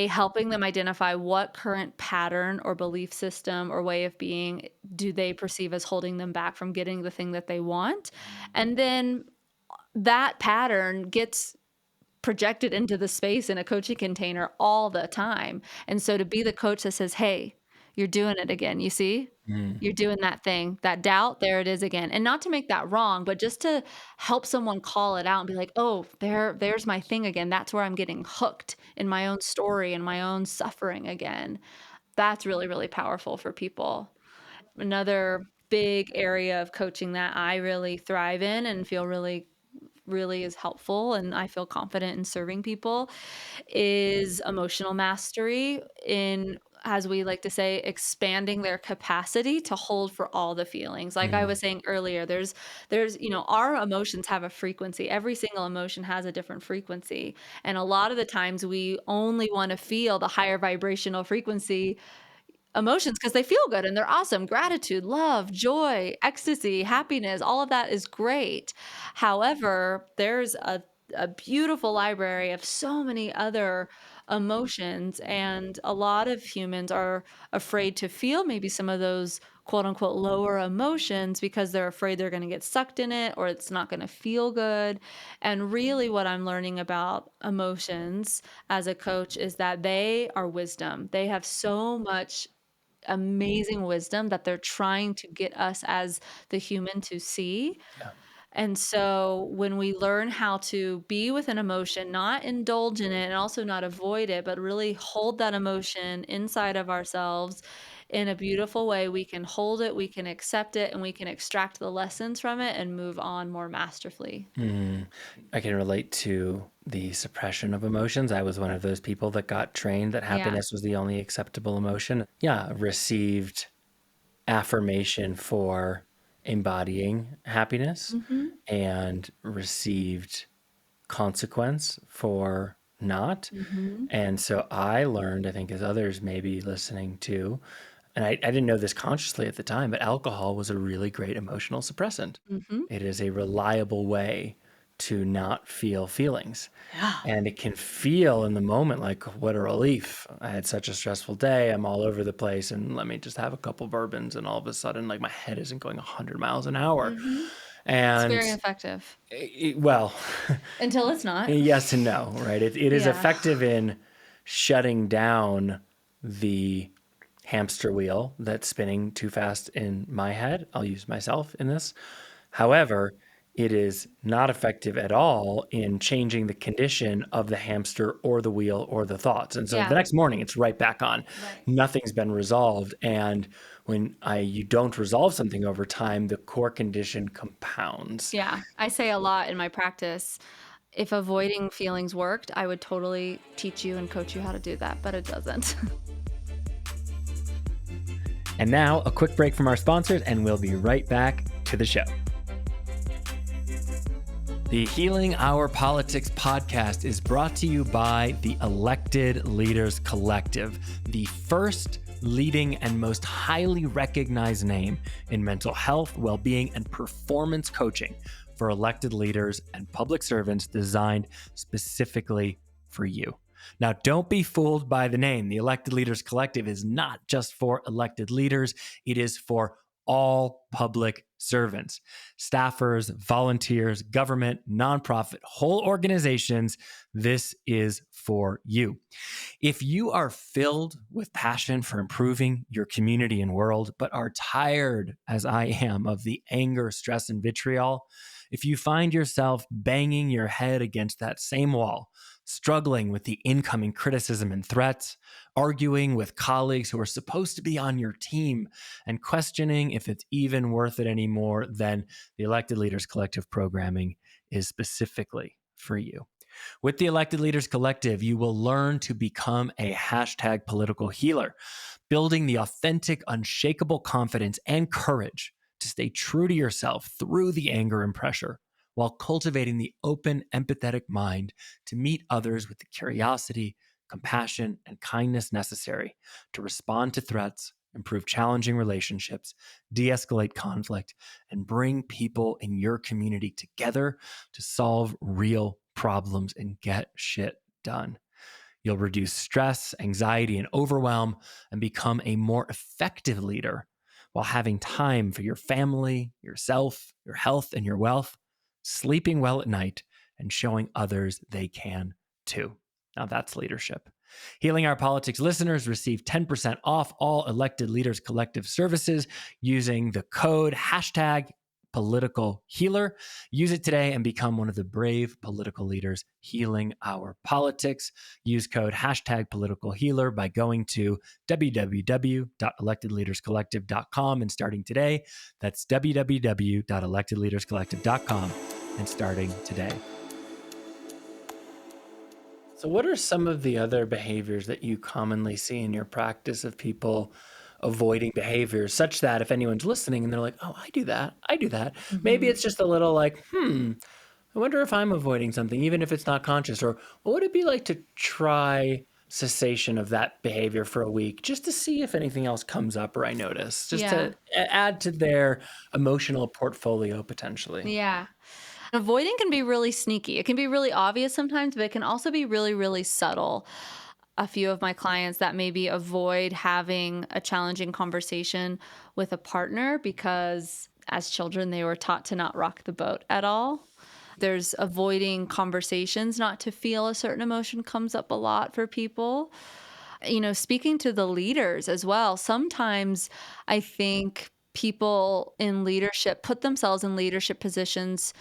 helping them identify what current pattern or belief system or way of being do they perceive as holding them back from getting the thing that they want. And then that pattern gets projected into the space in a coaching container all the time. And so to be the coach that says, "Hey, you're doing it again. You see? mm, You're doing that thing, that doubt, there it is again." And not to make that wrong, but just to help someone call it out and be like, "Oh, there's my thing again. That's where I'm getting hooked in my own story and my own suffering again." That's really, really powerful for people. Another big area of coaching that I really thrive in and feel really is helpful and I feel confident in serving people is emotional mastery in, as we like to say, expanding their capacity to hold for all the feelings. Like I was mm, saying earlier, our emotions have a frequency. Every single emotion has a different frequency. And a lot of the times we only want to feel the higher vibrational frequency emotions because they feel good and they're awesome. Gratitude, love, joy, ecstasy, happiness, all of that is great. However, there's a beautiful library of so many other emotions, and a lot of humans are afraid to feel maybe some of those quote unquote lower emotions because they're afraid they're going to get sucked in it or it's not going to feel good. And really, what I'm learning about emotions as a coach is that they are wisdom. They have so much amazing wisdom that they're trying to get us as the human to see. yeah. And so when we learn how to be with an emotion, not indulge in it and also not avoid it, but really hold that emotion inside of ourselves in a beautiful way, we can hold it, we can accept it, and we can extract the lessons from it and move on more masterfully. I can relate to the suppression of emotions. I was one of those people that got trained that Yeah. happiness was the only acceptable emotion. Yeah, received affirmation for embodying happiness Mhm. and received consequence for not. Mhm. And so I learned, I think, as others may be listening to, and I didn't know this consciously at the time, but alcohol was a really great emotional suppressant. Mhm. It is a reliable way to not feel feelings. Yeah. And it can feel in the moment like, what a relief. I had such a stressful day. I'm all over the place. And let me just have a couple bourbons. And all of a sudden, like my head isn't going 100 miles an hour. Mhm. It's And very effective well, until it's not. yes and no, right? It is Yeah. effective in shutting down the hamster wheel that's spinning too fast in my head. I'll use myself in this. However, it is not effective at all in changing the condition of the hamster or the wheel or the thoughts. And so the Yeah. next morning it's right back on. Right. Nothing's been resolved. And when you don't resolve something over time, the core condition compounds. Yeah. I say a lot in my practice. If avoiding feelings worked, I would totally teach you and coach you how to do that, but it doesn't. And now a quick break from our sponsors, and we'll be right back to the show. The Healing Our Politics podcast is brought to you by the Elected Leaders Collective, the first leading and most highly recognized name in mental health, well-being, and performance coaching for elected leaders and public servants, designed specifically for you. Now, don't be fooled by the name. The Elected Leaders Collective is not just for elected leaders, it is for all public servants, staffers, volunteers, government, nonprofit, whole organizations. This is for you. If you are filled with passion for improving your community and world, but are tired, as I am, of the anger, stress, and vitriol, if you find yourself banging your head against that same wall, struggling with the incoming criticism and threats, arguing with colleagues who are supposed to be on your team, and questioning if it's even worth it anymore, then the Elected Leaders Collective programming is specifically for you. With the Elected Leaders Collective, you will learn to become a hashtag political healer, building the authentic, unshakable confidence and courage to stay true to yourself through the anger and pressure, while cultivating the open, empathetic mind to meet others with the curiosity, compassion, and kindness necessary to respond to threats, improve challenging relationships, de escalate conflict, and bring people in your community together to solve real problems and get shit done. You'll reduce stress, anxiety, and overwhelm and become a more effective leader while having time for your family, yourself, your health, and your wealth, sleeping well at night, and showing others they can too. Now that's leadership. Healing Our Politics listeners receive 10% off all Elected Leaders Collective services using the code hashtag political healer. Use it today and become one of the brave political leaders healing our politics. Use code hashtag political healer by going to www.electedleaderscollective.com and starting today. That's www.electedleaderscollective.com and starting today. So, what are some of the other behaviors that you commonly see in your practice of people avoiding behaviors such that if anyone's listening and they're like, oh, I do that, maybe Mhm. it's just a little like, I wonder if I'm avoiding something, even if it's not conscious, or what would it be like to try cessation of that behavior for a week just to see if anything else comes up or I notice, just Yeah. to add to their emotional portfolio potentially? Yeah. Avoiding can be really sneaky. It can be really obvious sometimes, but it can also be really, really subtle. A few of my clients that maybe avoid having a challenging conversation with a partner because as children, they were taught to not rock the boat at all. There's avoiding conversations, not to feel a certain emotion comes up a lot for people. Speaking to the leaders as well, sometimes I think people in leadership put themselves in leadership positions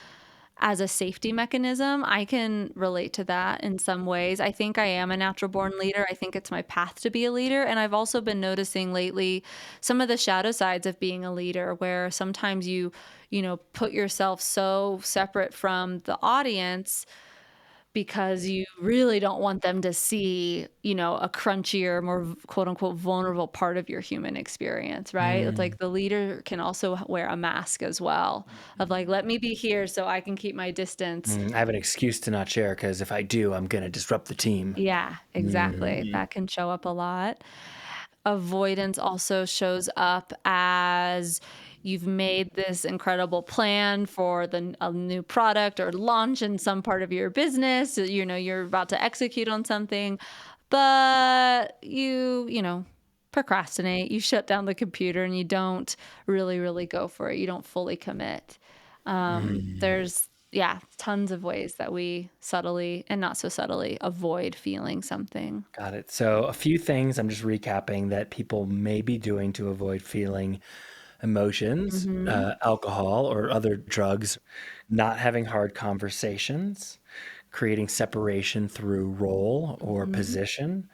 as a safety mechanism. I can relate to that in some ways. I think I am a natural born leader. I think it's my path to be a leader. And I've also been noticing lately some of the shadow sides of being a leader, where sometimes put yourself so separate from the audience because you really don't want them to see, a crunchier, more quote unquote vulnerable part of your human experience, right? It's Mm. like the leader can also wear a mask as well of like, let me be here so I can keep my distance. I have an excuse to not share because if I do, I'm going to disrupt the team. Yeah, exactly. Mm. That can show up a lot. Avoidance also shows up as you've made this incredible plan for a new product or launch in some part of your business. You're about to execute on something, but procrastinate. You shut down the computer and you don't really, really go for it. You don't fully commit. There's tons of ways that we subtly and not so subtly avoid feeling something. Got it. So, a few things I'm just recapping that people may be doing to avoid feeling emotions, Mhm. alcohol or other drugs, not having hard conversations, creating separation through role or Mhm. position,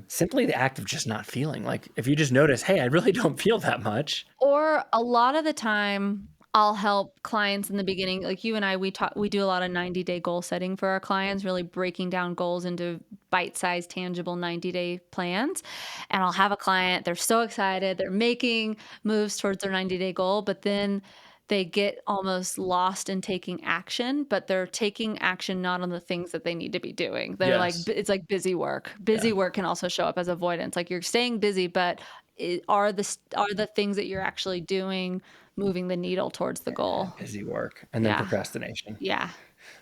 simply the act of just not feeling. Like if you just notice, hey, I really don't feel that much. Or a lot of the time, I'll help clients in the beginning, like you and I, we do a lot of 90-day goal setting for our clients, really breaking down goals into bite-sized, tangible 90-day plans. And I'll have a client, they're so excited, they're making moves towards their 90-day goal, but then they get almost lost in taking action, but they're taking action not on the things that they need to be doing. They're like, Yes. it's like busy work. Yeah. Busy work can also show up as avoidance. Like you're staying busy, but are the things that you're actually doing moving the needle towards the goal? Busy work and then Yeah. procrastination. Yeah.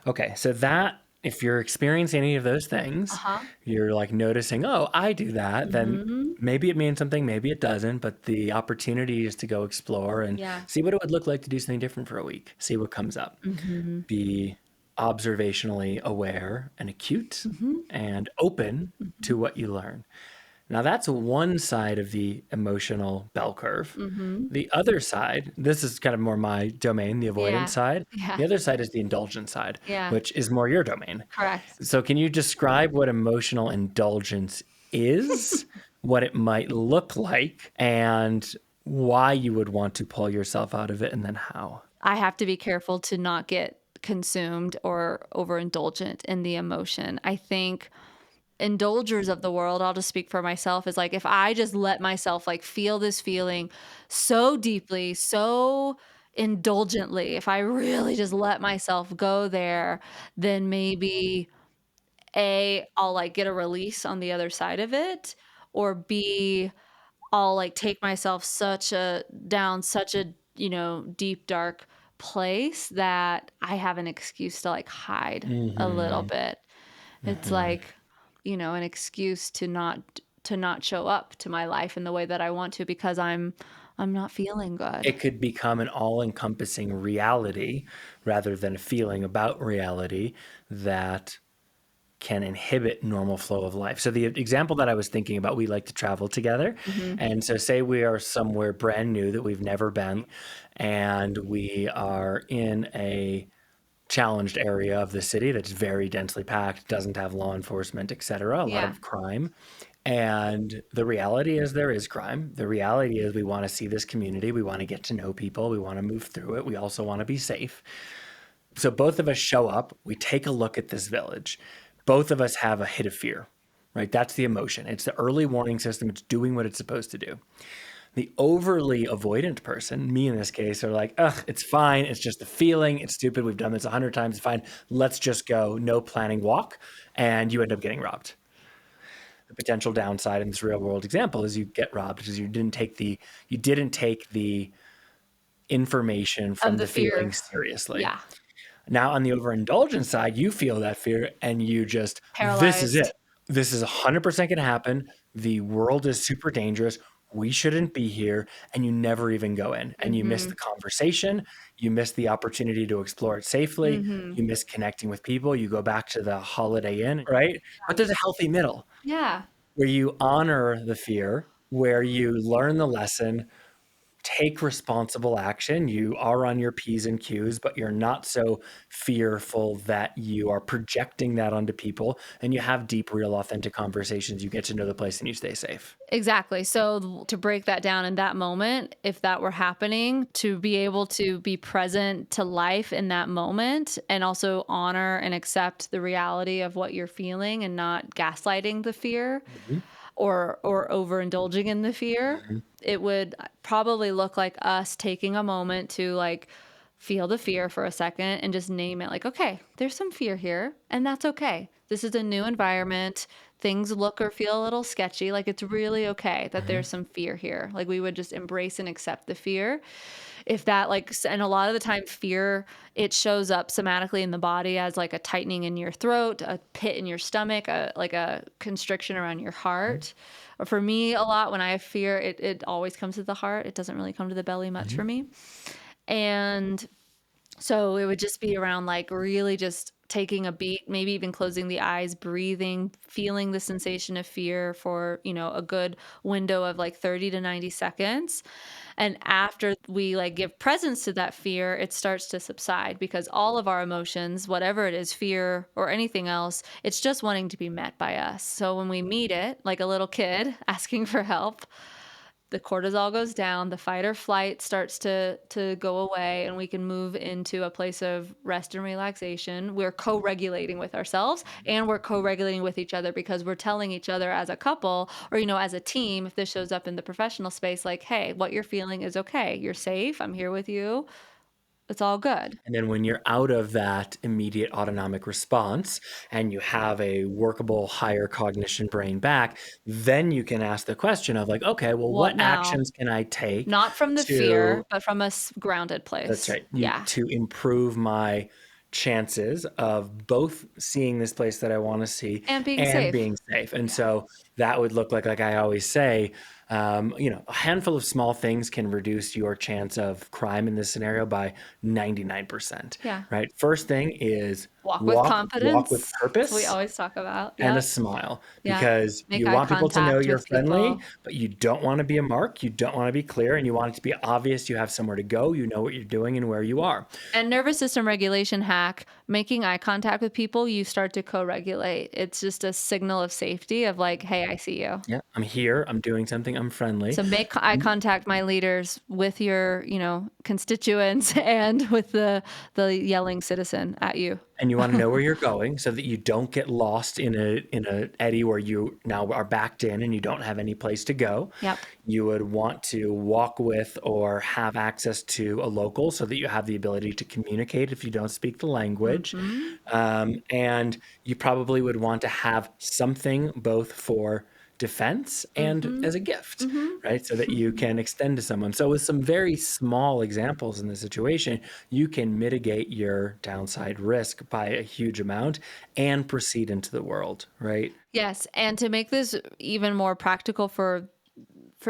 Okay, so that if you're experiencing any of those things, Uh-huh. you're like noticing, oh, I do that, then Mhm. maybe it means something, maybe it doesn't, but the opportunity is to go explore and Yeah. see what it would look like to do something different for a week, see what comes up. Mhm. Be observationally aware and acute Mhm. and open to Mhm. what you learn. Now, that's one side of the emotional bell curve. Mhm. The other side, this is kind of more my domain, the avoidance Yeah. side. Yeah. The other side is the indulgent side, Yeah. which is more your domain. Correct. So, can you describe what emotional indulgence is, what it might look like, and why you would want to pull yourself out of it, and then how? I have to be careful to not get consumed or overindulgent in the emotion. I think indulgers of the world, I'll just speak for myself, is like if I just let myself like feel this feeling so deeply, so indulgently, if I really just let myself go there, then maybe I'll like get a release on the other side of it, or B, I'll like take myself such a, deep dark place that I have an excuse to like hide a little Mm-hmm. bit. It's Mm-hmm. like, an excuse to not show up to my life in the way that I want to because I'm not feeling good. It could become an all-encompassing reality rather than a feeling about reality that can inhibit normal flow of life. So the example that I was thinking about, we like to travel together. Mhm. And so say we are somewhere brand new that we've never been, and we are in a challenged area of the city that's very densely packed, doesn't have law enforcement, et cetera, a lot Yeah. of crime. And the reality is there is crime. The reality is we want to see this community. We want to get to know people. We want to move through it. We also want to be safe. So both of us show up. We take a look at this village. Both of us have a hit of fear, right? That's the emotion. It's the early warning system. It's doing what it's supposed to do. The overly avoidant person, me in this case, are like, ugh, it's fine. It's just a feeling. It's stupid. We've done this 100 times. It's fine. Let's just go. No planning walk. And you end up getting robbed. The potential downside in this real world example is you get robbed because you didn't take the information Of from the the fear. feeling seriously. Yeah. Now, on the overindulgent side, you feel that fear and you just, this is it. Paralyzed. This is 100% going to happen. The world is super dangerous. We shouldn't be here. And you never even go in. And you miss the Mhm. conversation. You miss the opportunity to explore it safely. Mhm. You miss connecting with people. You go back to the Holiday Inn, right? But there's a healthy middle Yeah. where you honor the fear, where you learn the lesson, take responsible action. You are on your P's and Q's, but you're not so fearful that you are projecting that onto people, and you have deep, real, authentic conversations. You get to know the place and you stay safe. Exactly. So to break that down in that moment, if that were happening, to be able to be present to life in that moment and also honor and accept the reality of what you're feeling and not gaslighting the fear Mhm, or overindulging in the fear, mhm, it would probably look like us taking a moment to like feel the fear for a second and just name it like, okay, there's some fear here, and that's okay. This is a new environment. Things look or feel a little sketchy. Like, it's really okay that mhm, there's some fear here. Like, we would just embrace and accept the fear. If that, like, and a lot of the time, fear, it shows up somatically in the body as like a tightening in your throat, a pit in your stomach, like a constriction around your mhm, heart. Or for me, a lot when I have fear, it always comes to the heart. It doesn't really come to the belly much for mhm, me. And so it would just be around like really just taking a beat, maybe even closing the eyes, breathing, feeling the sensation of fear for, a good window of like 30 to 90 seconds. And after we like give presence to that fear, it starts to subside because all of our emotions, whatever it is, fear or anything else, it's just wanting to be met by us. So when we meet it, like a little kid asking for help, the cortisol goes down, the fight or flight starts to go away, and we can move into a place of rest and relaxation. We're co-regulating with ourselves and we're co-regulating with each other because we're telling each other as a couple or as a team, if this shows up in the professional space, like, hey, what you're feeling is okay. You're safe. I'm here with you. It's all good. and then when you're out of that immediate autonomic response and you have a workable higher cognition brain back, then you can ask the question of like, okay, well, What what now? actions can I take Not from the to fear, but from a grounded that's place. right. You Yeah. to improve my chances of both seeing this place that I want to see And being and safe. being safe. And Yeah. so that would look like I always say, a handful of small things can reduce your chance of crime in this scenario by 99%, Yeah. right? First thing is Walk with walk with confidence. We purpose always talk about. and a Yep. smile Yeah. because Make you eye want people to know contact you're with friendly, people. but you don't want to be a mark. You don't want to be clear and you want it to be obvious you have somewhere to go. You know what you're doing and where you are. And nervous system regulation hack, making eye contact with people, you start to co-regulate. It's just a signal of safety of like, hey, I see you. Yeah, I'm here. I'm doing something. I'm friendly. So make eye Mm, contact, my leaders, with your, constituents and with the yelling citizen at you. and you want to know where you're going so that you don't get lost in a eddy where you now are backed in and you don't have any place to go. Yep. You would want to walk with or have access to a local so that you have the ability to communicate if you don't speak the language. Mhm. And you probably would want to have something both for defense and Mhm. as a gift, Mhm. right? So that you can extend to someone. So, with some very small examples in the situation, you can mitigate your downside risk by a huge amount and proceed into the world, right? Yes, and to make this even more practical for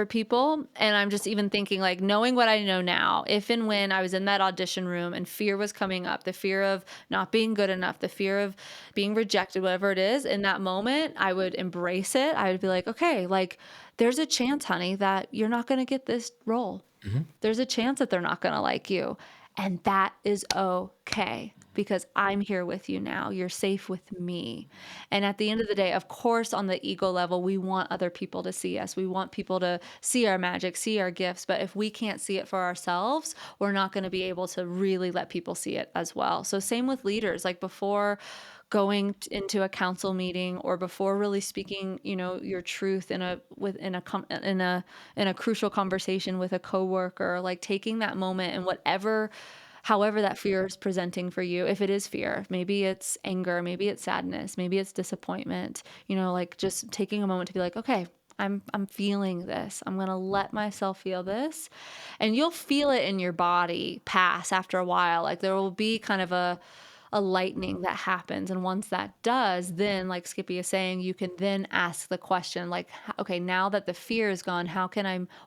people, and I'm just even thinking like knowing what I know now, if and when I was in that audition room and fear was coming up, the fear of not being good enough, the fear of being rejected, whatever it is, in that moment, I would embrace it. I would be like, okay, like there's a chance, honey, that you're not going to get this role. Mhm. There's a chance that they're not going to like you. And that is okay because I'm here with you now. You're safe with me. And at the end of the day, of course, on the ego level, we want other people to see us. We want people to see our magic, see our gifts. But if we can't see it for ourselves, we're not going to be able to really let people see it as well. So, same with leaders. Like before going into a council meeting or before really speaking, your truth in a crucial conversation with a coworker, like taking that moment and however that fear is presenting for you, if it is fear, maybe it's anger, maybe it's sadness, maybe it's disappointment, like just taking a moment to be like, okay, I'm feeling this. I'm going to let myself feel this. And you'll feel it in your body pass after a while. Like there will be kind of a lightning that happens. And once that does, then like Skippy is saying, you can then ask the question like, okay, now that the fear is gone,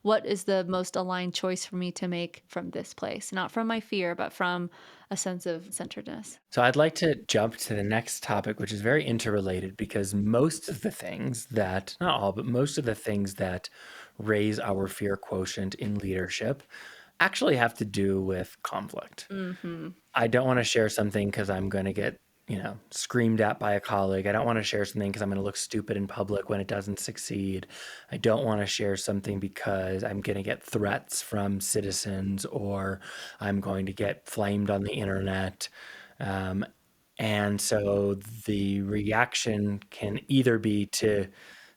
what is the most aligned choice for me to make from this place? Not from my fear, but from a sense of centeredness. So I'd like to jump to the next topic, which is very interrelated because most of the things that, not all, but most of the things that raise our fear quotient in leadership actually have to do with conflict. Mhm. I don't want to share something because I'm going to get, screamed at by a colleague. I don't want to share something because I'm going to look stupid in public when it doesn't succeed. I don't want to share something because I'm going to get threats from citizens or I'm going to get flamed on the internet. Um, and so the reaction can either be to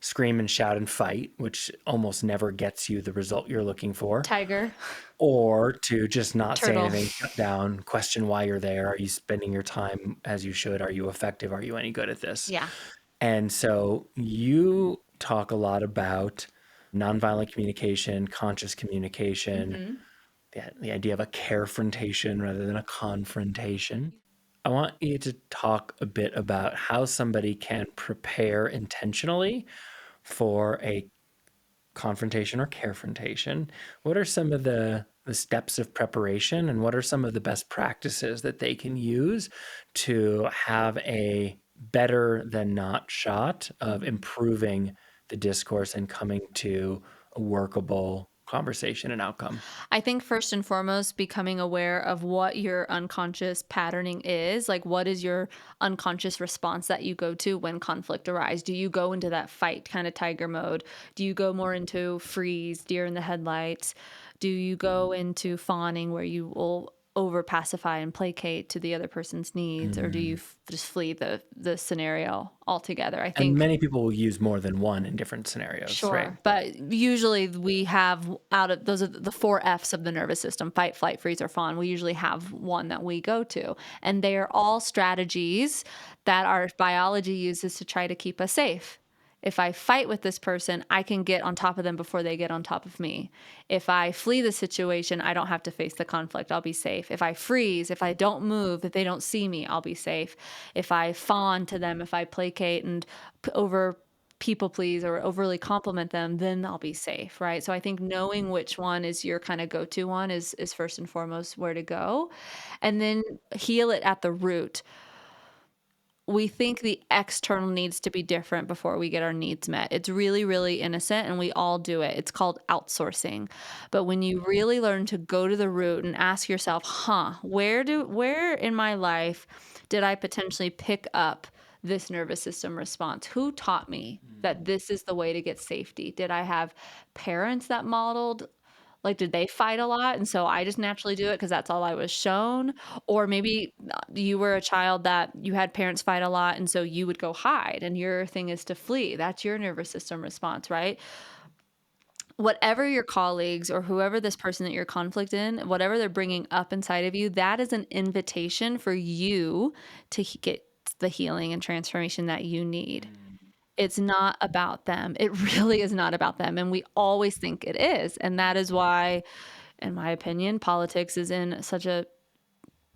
scream and shout and fight, which almost never gets you the result you're looking for, Tiger, or to just not say turtle. anything, shut down, question why you're there. Are you spending your time as you should? Are you effective? Are you any good at this? Yeah. And so you talk a lot about nonviolent communication, conscious communication, Mhm. the idea of a carefrontation rather than a confrontation. I want you to talk a bit about how somebody can prepare intentionally for a confrontation or carefrontation. What are some of the steps of preparation and what are some of the best practices that they can use to have a better than not shot of Mhm. improving the discourse and coming to a workable conversation and outcome? I think first and foremost, becoming aware of what your unconscious patterning is. Like, what is your unconscious response that you go to when conflict arises? Do you go into that fight kind of tiger mode? Do you go more into freeze, deer in the headlights? Do you go into fawning where you will over pacify and placate to the other person's needs, or do you Mm. just flee the scenario altogether? I And think. many people will use more than one in different scenarios, right? Sure. But usually we have out of those are the four F's of the nervous system: fight, flight, freeze, or fawn. We usually have one that we go to. And they are all strategies that our biology uses to try to keep us safe. If I fight with this person, I can get on top of them before they get on top of me. If I flee the situation, I don't have to face the conflict. I'll be safe. If I freeze, if I don't move, if they don't see me, I'll be safe. If I fawn to them, if I placate and over people please or overly compliment them, then I'll be safe, right? So I think knowing which one is your kind of go-to one is first and foremost where to go, and then heal it at the root. We think the external needs to be different before we get our needs met. It's really, really innocent and we all do it. It's called outsourcing. But when you really learn to go to the root and ask yourself, where in my life did I potentially pick up this nervous system response? Who taught me that this is the way to get safety? Did I have parents that modeled, like, did they fight a lot, and so I just naturally do it because that's all I was shown? Or maybe, you were a child that you had parents fight a lot, and so you would go hide, and your thing is to flee. That's your nervous system response, right? Whatever your colleagues or whoever this person that you're conflict in, whatever they're bringing up inside of you, that is an invitation for you to get the healing and transformation that you need. Mm. It's not about them. It really is not about them, and we always think it is, and that is why, in my opinion, politics is in such a,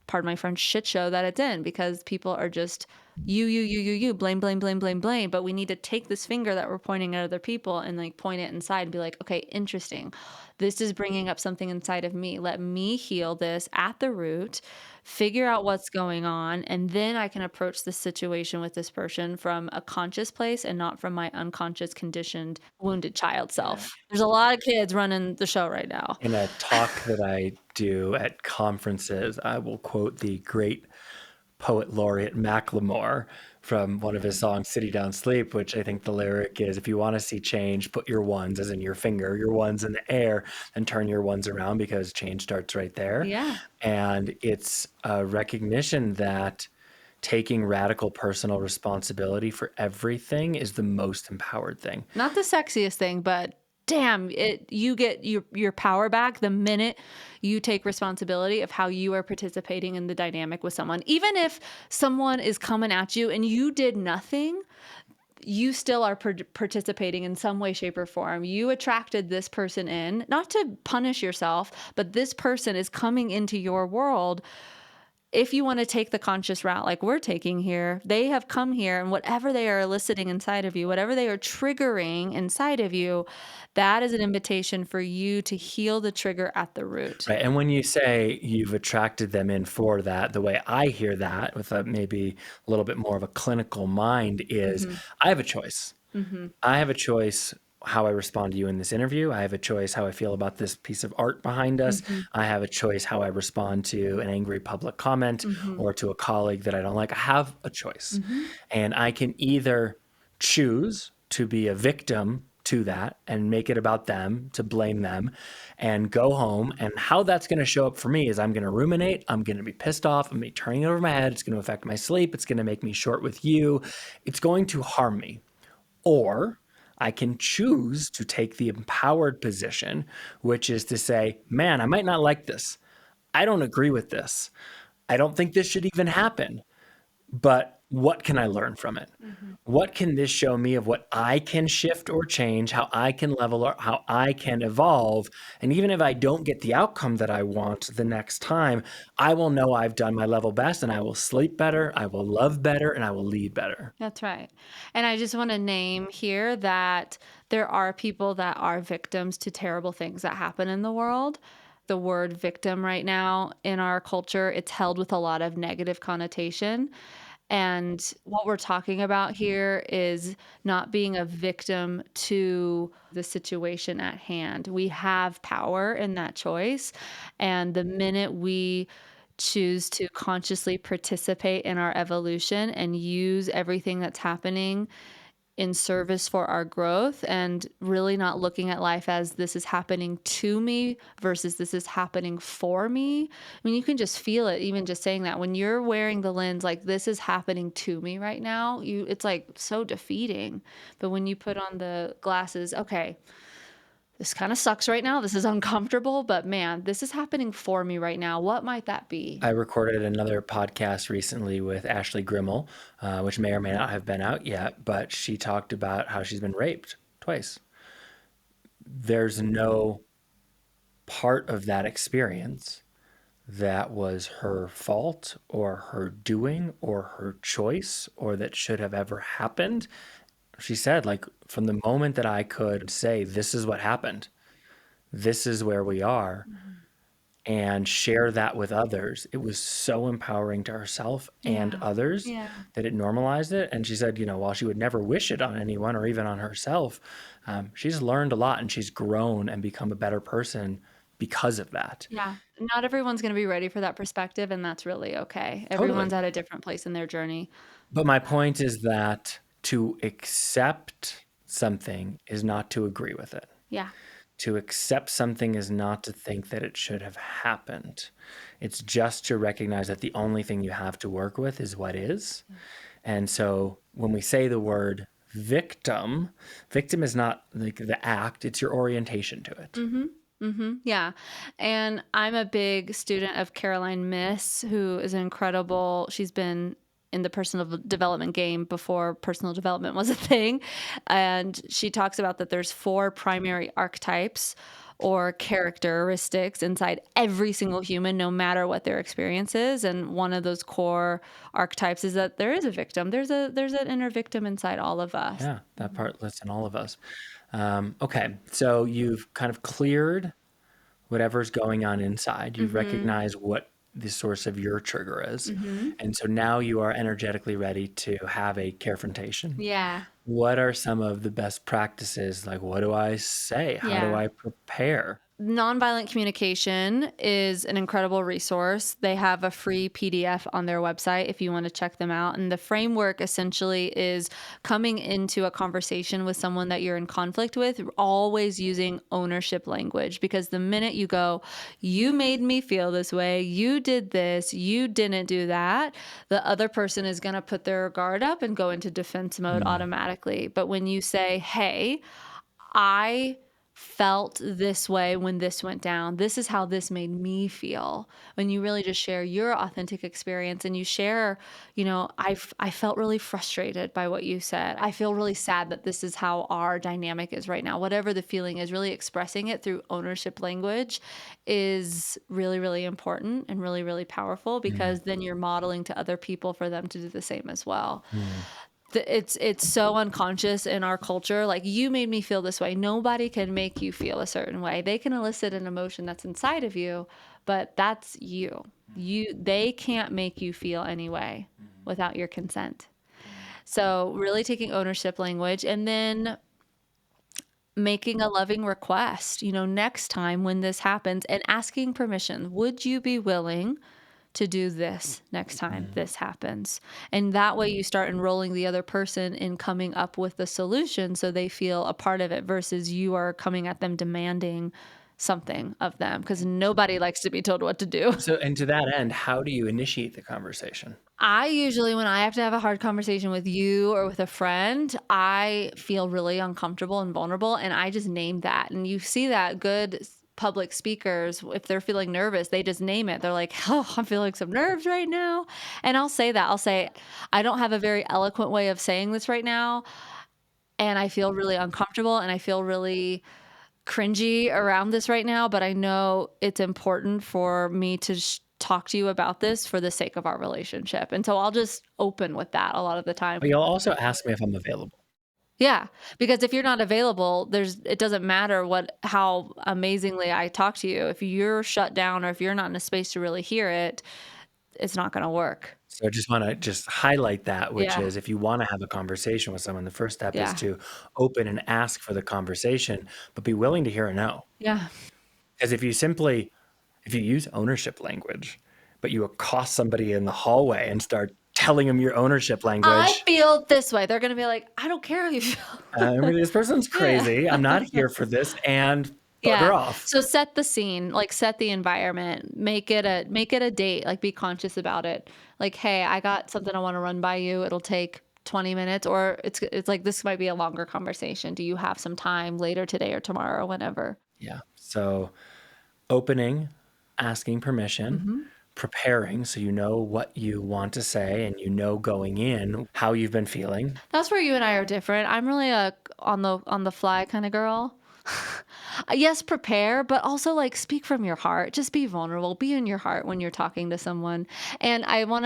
pardon my French, shit show that it's in, because people are just you, blame, blame, blame, blame, blame. But we need to take this finger that we're pointing at other people and like point it inside and be like, okay, interesting. This is bringing up something inside of me. Let me heal this at the root, figure out what's going on, and then I can approach this situation with this person from a conscious place and not from my unconscious, conditioned, wounded child Yeah. self. There's a lot of kids running the show right now. In a talk that I do at conferences, I will quote the great poet laureate Macklemore from one of his songs, City Down Sleep, which I think the lyric is, if you want to see change, put your ones, as in your finger, your ones in the air, and turn your ones around because change starts right there. Yeah. And it's a recognition that taking radical personal responsibility for everything is the most empowered thing. Not the sexiest thing, but damn, it you get your power back the minute you take responsibility of how you are participating in the dynamic with someone. Even if someone is coming at you and you did nothing, you still are participating in some way, shape, or form. You attracted this person in, not to punish yourself, but this person is coming into your world. If you want to take the conscious route like we're taking here, they have come here, and whatever they are eliciting inside of you, whatever they are triggering inside of you, that is an invitation for you to heal the trigger at the root. Right. And when you say you've attracted them in for that, the way I hear that with a maybe a little bit more of a clinical mind is Mhm. I have a choice. Mhm. I have a choice how I respond to you in this interview. I have a choice how I feel about this piece of art behind us. I have a choice how I respond to an angry public comment or to a colleague that I don't like. I have a choice. And I can either choose to be a victim to that and make it about them, to blame them, and go home. And how that's going to show up for me is I'm going to ruminate. I'm going to be pissed off. I'm going to be turning it over my head. It's going to affect my sleep. It's going to make me short with you. It's going to harm me. Or I can choose to take the empowered position, which is to say, man, I might not like this. I don't agree with this. I don't think this should even happen. But what can I learn from it? What can this show me of what I can shift or change, how I can level or how I can evolve? And even if I don't get the outcome that I want the next time, I will know I've done my level best and I will sleep better, I will love better, and I will lead better. That's right. And I just want to name here that there are people that are victims to terrible things that happen in the world. The word victim right now in our culture, it's held with a lot of negative connotation. And what we're talking about here is not being a victim to the situation at hand. We have power in that choice. And the minute we choose to consciously participate in our evolution and use everything that's happening in service for our growth and really not looking at life as this is happening to me versus this is happening for me. I mean, you can just feel it even just saying that when you're wearing the lens like this is happening to me right now, it's like so defeating. But when you put on the glasses, okay, this kind of sucks right now. This is uncomfortable, but man, this is happening for me right now. What might that be? I recorded another podcast recently with Ashley Grimmel, which may or may not have been out yet, but she talked about how she's been raped twice. There's no part of that experience that was her fault or her doing or her choice or that should have ever happened. She said, like, from the moment that I could say, this is what happened, this is where we are, and share that with others, it was so empowering to herself and Yeah. others Yeah. that it normalized it. And she said, while she would never wish it on anyone or even on herself, she's learned a lot and she's grown and become a better person because of that. Yeah. Not everyone's going to be ready for that perspective, and that's really okay. Totally. Everyone's at a different place in their journey. But my point is that to accept something is not to agree with it. Yeah. To accept something is not to think that it should have happened. It's just to recognize that the only thing you have to work with is what is. And so when we say the word victim, victim is not like the act, it's your orientation to it. Yeah. And I'm a big student of Caroline Miss, who is she's been in the personal development game before personal development was a thing. And she talks about that there's 4 primary archetypes or characteristics inside every single human, no matter what their experience is. And one of those core archetypes is that there is a victim. There's an inner victim inside all of us. Yeah, that part lives in all of us. Okay, so you've kind of cleared whatever's going on inside. You've recognized what the source of your trigger is. And so now you are energetically ready to have a confrontation. Yeah. What are some of the best practices? Like, what do I say? How do Yeah. I prepare? Nonviolent communication is an incredible resource. They have a free PDF on their website if you want to check them out. And the framework essentially is coming into a conversation with someone that you're in conflict with, always using ownership language. Because the minute you go, you made me feel this way, you did this, you didn't do that, the other person is going to put their guard up and go into defense mode automatically. But when you say, hey, I felt this way when this went down. This is how this made me feel. When you really just share your authentic experience and you share, I felt really frustrated by what you said. I feel really sad that this is how our dynamic is right now. Whatever the feeling is, really expressing it through ownership language is really, really important and really, really powerful because then you're modeling to other people for them to do the same as well. It's so unconscious in our culture. Like, you made me feel this way. Nobody can make you feel a certain way. They can elicit an emotion that's inside of you, but that's you. They can't make you feel any way without your consent. So really taking ownership language, and then making a loving request, next time when this happens and asking permission. Would you be willing to do this next time Mm. this happens? And that way you start enrolling the other person in coming up with the solution so they feel a part of it versus you are coming at them demanding something of them because nobody likes to be told what to do. So, and to that end, how do you initiate the conversation? I usually, when I have to have a hard conversation with you or with a friend, I feel really uncomfortable and vulnerable, and I just name that. And you see that public speakers, if they're feeling nervous, they just name it. They're like, "Oh, I'm feeling some nerves right now." And I'll say that. I'll say, "I don't have a very eloquent way of saying this right now, and I feel really uncomfortable and I feel really cringy around this right now, but I know it's important for me to talk to you about this for the sake of our relationship." And so I'll just open with that a lot of the time. But you'll also ask me if I'm available. Yeah, because if you're not available, it doesn't matter how amazingly I talk to you. If you're shut down or if you're not in a space to really hear it, it's not going to work. So I just want to just highlight that, which Yeah. is if you want to have a conversation with someone, the first step is Yeah. to open and ask for the conversation, but be willing to hear a no. Yeah. Because if you use ownership language, but you accost somebody in the hallway and start telling them your ownership I language, feel this way. They're going to be like, "I don't care how you I feel." mean, this person's Yeah. crazy. I'm not here for this, and Yeah. bugger off. So set the scene, like set the environment, make it a date, like be conscious about it. Like, "Hey, I got something I want to run by you. It'll take 20 minutes," or it's like this might be a longer conversation. Do you have some time later today or tomorrow, whenever? Yeah. So opening, asking permission, Mhm. preparing so you know what you want to say and you know going in how you've been feeling. That's where you and I are different. I'm really a on the fly kind of girl. Yes, prepare, but also like speak from your heart. Just be vulnerable. Be in your heart when you're talking to someone. And I want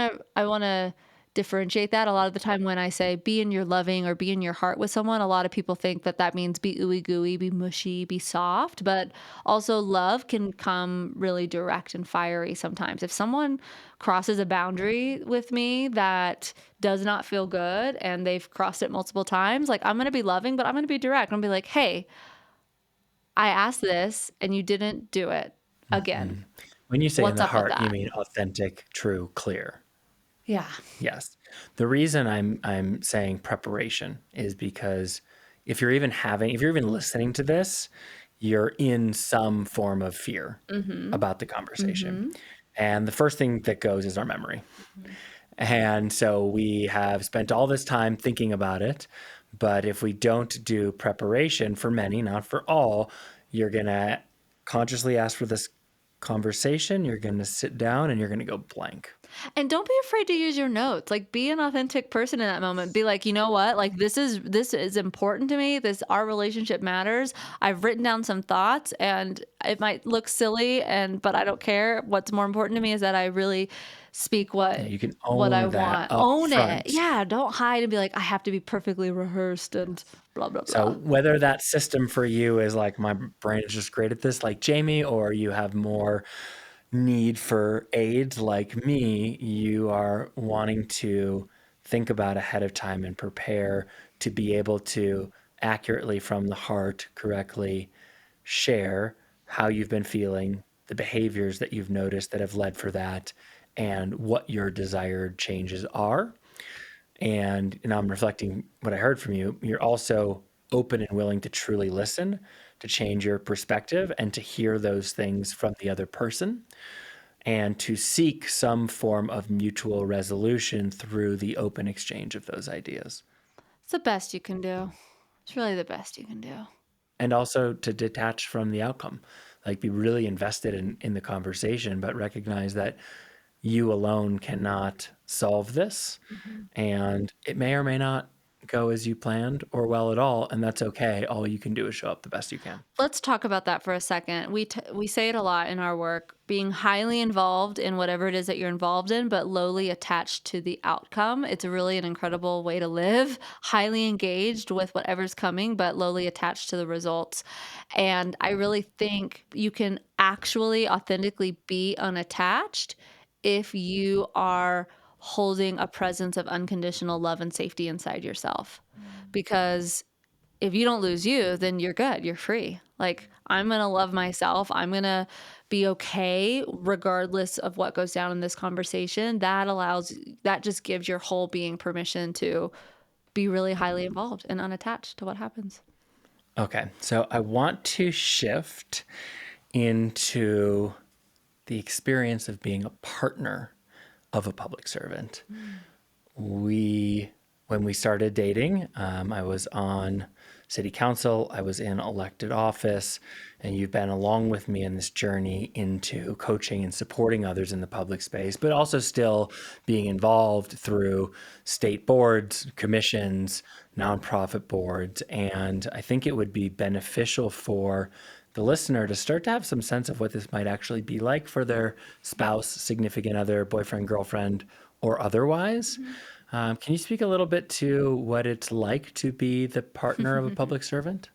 to differentiate that. A lot of the time when I say be in your loving or be in your heart with someone, a lot of people think that that means be ooey gooey, be mushy, be soft, but also love can come really direct and fiery sometimes. If someone crosses a boundary with me that does not feel good and they've crossed it multiple times, like I'm going to be loving, but I'm going to be direct. I'm going to be like, "Hey, I asked this and you didn't do it again. Mhm. When you say in What's the up with heart, you that?" mean authentic, true, clear. Yeah. Yes. The reason I'm saying preparation is because if you're even listening to this, you're in some form of fear Mhm. about the conversation. Mhm. And the first thing that goes is our memory. Mhm. And so we have spent all this time thinking about it. But if we don't do preparation for many, not for all, you're going to consciously ask for this conversation. You're going to sit down and you're going to go blank. And don't be afraid to use your notes. Like be an authentic person in that moment. Be like, "You know what? Like this is important to me. This our relationship matters. I've written down some thoughts and it might look silly but I don't care. What's more important to me is that I really speak Yeah, what you can what I own that want. up Own it." front. Yeah, don't hide and be like, "I have to be perfectly rehearsed and Yes. blah blah So blah." whether that system for you is like my brain is just great at this, like Jamie, or you have more need for aids like me, you are wanting to think about ahead of time and prepare to be able to accurately from the heart correctly share how you've been feeling, the behaviors that you've noticed that have led for that, and what your desired changes are. And I'm reflecting what I heard from you. You're also open and willing to truly listen, to change your perspective, and to hear those things from the other person, and to seek some form of mutual resolution through the open exchange of those ideas. It's the best you can do. It's really the best you can do. And also to detach from the outcome, like be really invested in the conversation, but recognize that you alone cannot solve this. Mhm. And it may or may not go as you planned or well at all. And that's okay. All you can do is show up the best you can. Let's talk about that for a second. We say it a lot in our work, being highly involved in whatever it is that you're involved in, but lowly attached to the outcome. It's really an incredible way to live, highly engaged with whatever's coming, but lowly attached to the results. And I really think you can actually authentically be unattached if you are holding a presence of unconditional love and safety inside yourself. Because if you don't lose you, then you're good. You're free. Like, I'm going to love myself. I'm going to be okay regardless of what goes down in this conversation. That just gives your whole being permission to be really highly involved and unattached to what happens. Okay, so I want to shift into the experience of being a partner of a public servant. When we started dating, I was on city council, I was in elected office, and you've been along with me in this journey into coaching and supporting others in the public space, but also still being involved through state boards, commissions, nonprofit boards. And I think it would be beneficial for the listener to start to have some sense of what this might actually be like for their spouse, significant other, boyfriend, girlfriend, or otherwise. Can you speak a little bit to what it's like to be the partner of a public servant?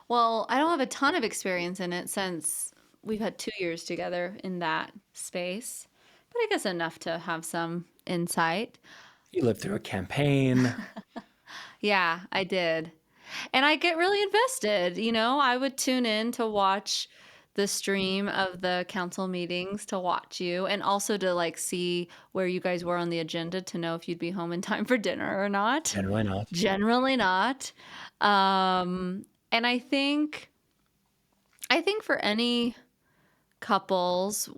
Well, I don't have a ton of experience in it since we've had 2 years together in that space, but I guess enough to have some insight. You lived through a campaign. Yeah, I did. And I get really invested. I would tune in to watch the stream of the council meetings to watch you and also to like see where you guys were on the agenda to know if you'd be home in time for dinner or not. Generally not. Generally not. And I think for any couples,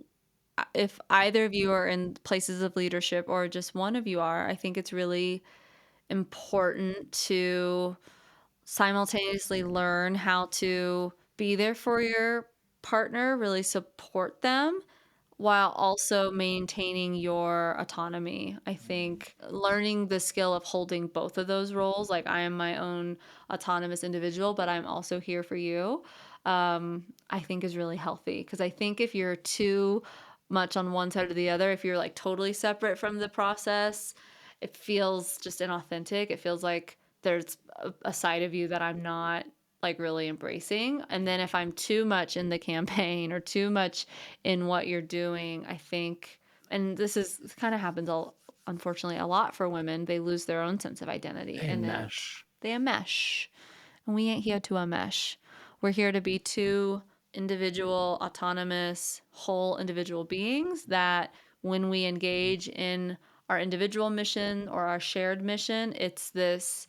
if either of you are in places of leadership or just one of you are, I think it's really important to simultaneously learn how to be there for your partner, really support them while also maintaining your autonomy. I think learning the skill of holding both of those roles, like I am my own autonomous individual, but I'm also here for you, I think is really healthy. Because I think if you're too much on one side or the other, if you're like totally separate from the process, it feels just inauthentic. It feels like there's a side of you that I'm not like really embracing. And then if I'm too much in the campaign or too much in what you're doing, I think, and this kind of happens unfortunately a lot for women, they lose their own sense of identity They and mesh. they enmesh. And we ain't here to enmesh. We're here to be two individual, autonomous, whole individual beings that when we engage in our individual mission or our shared mission, it's this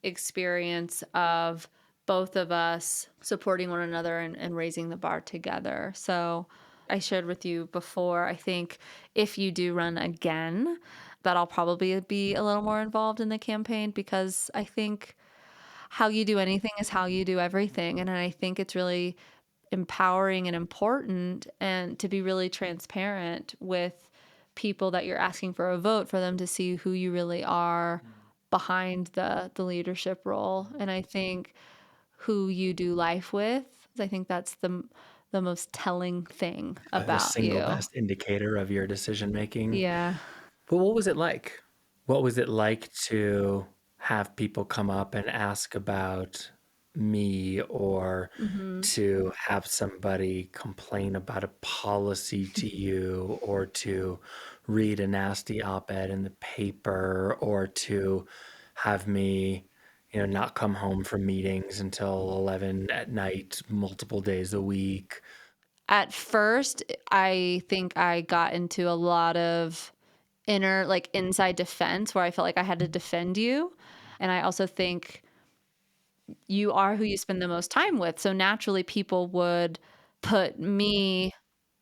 experience of both of us supporting one another and raising the bar together. So I shared with you before, I think if you do run again, that I'll probably be a little more involved in the campaign because I think how you do anything is how you do everything. And I think it's really empowering and important and to be really transparent with people that you're asking for a vote for them to see who you really are behind the leadership role. And I think who you do life with, I think that's the most telling thing The about single you. best indicator of your decision making. Yeah. But what was it like? What was it like to have people come up and ask about me, or Hmm. to have somebody complain about a policy to you, or to read a nasty op-ed in the paper, or to have me, not come home from meetings until 11 at night, multiple days a week? At first, I think I got into a lot of inner, like inside defense where I felt like I had to defend you. And I also think you are who you spend the most time with. So naturally, people would put me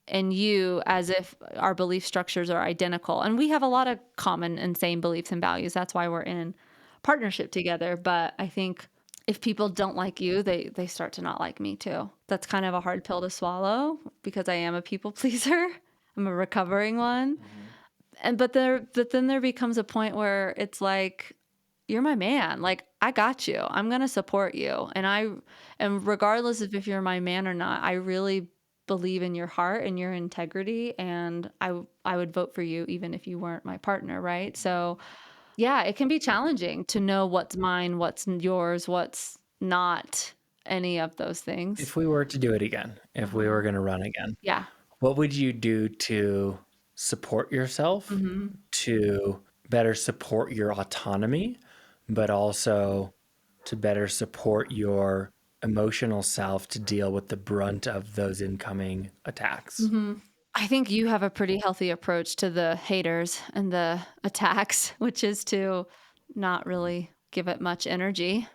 and you as if our belief structures are identical. And we have a lot of common and same beliefs and values. That's why we're in partnership together. But I think if people don't like you, they start to not like me too. That's kind of a hard pill to swallow because I am a people pleaser. I'm a recovering one. And but then there becomes a point where it's like you're my man. Like I got you. I'm going to support you. And regardless of if you're my man or not, I really believe in your heart and your integrity and I would vote for you even if you weren't my partner, right? So, yeah, it can be challenging to know what's mine, what's yours, what's not any of those things. If we were to do it again, if we Uh-huh. were going to run again, Yeah. what would you do to support yourself, Mhm. to better support your autonomy, but also to better support your emotional self to deal with the brunt of those incoming attacks? I think you have a pretty healthy approach to the haters and the attacks, which is to not really give it much energy.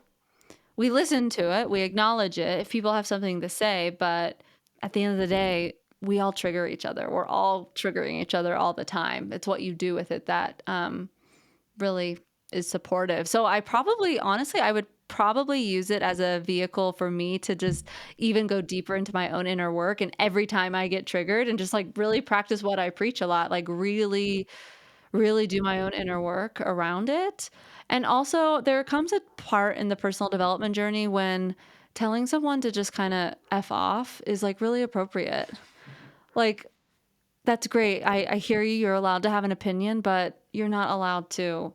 We listen to it, we acknowledge it if people have something to say, but at the end of the day, we all trigger each other. We're all triggering each other all the time. It's what you do with it that really is supportive. So I probably, honestly, I would probably use it as a vehicle for me to just even go deeper into my own inner work. And every time I get triggered and just like really practice what I preach a lot, like really do my own inner work around it. And also, there comes a part in the personal development journey when telling someone to just kind of F off is like really appropriate. Like, that's great. I hear you. You're allowed to have an opinion, but you're not allowed to.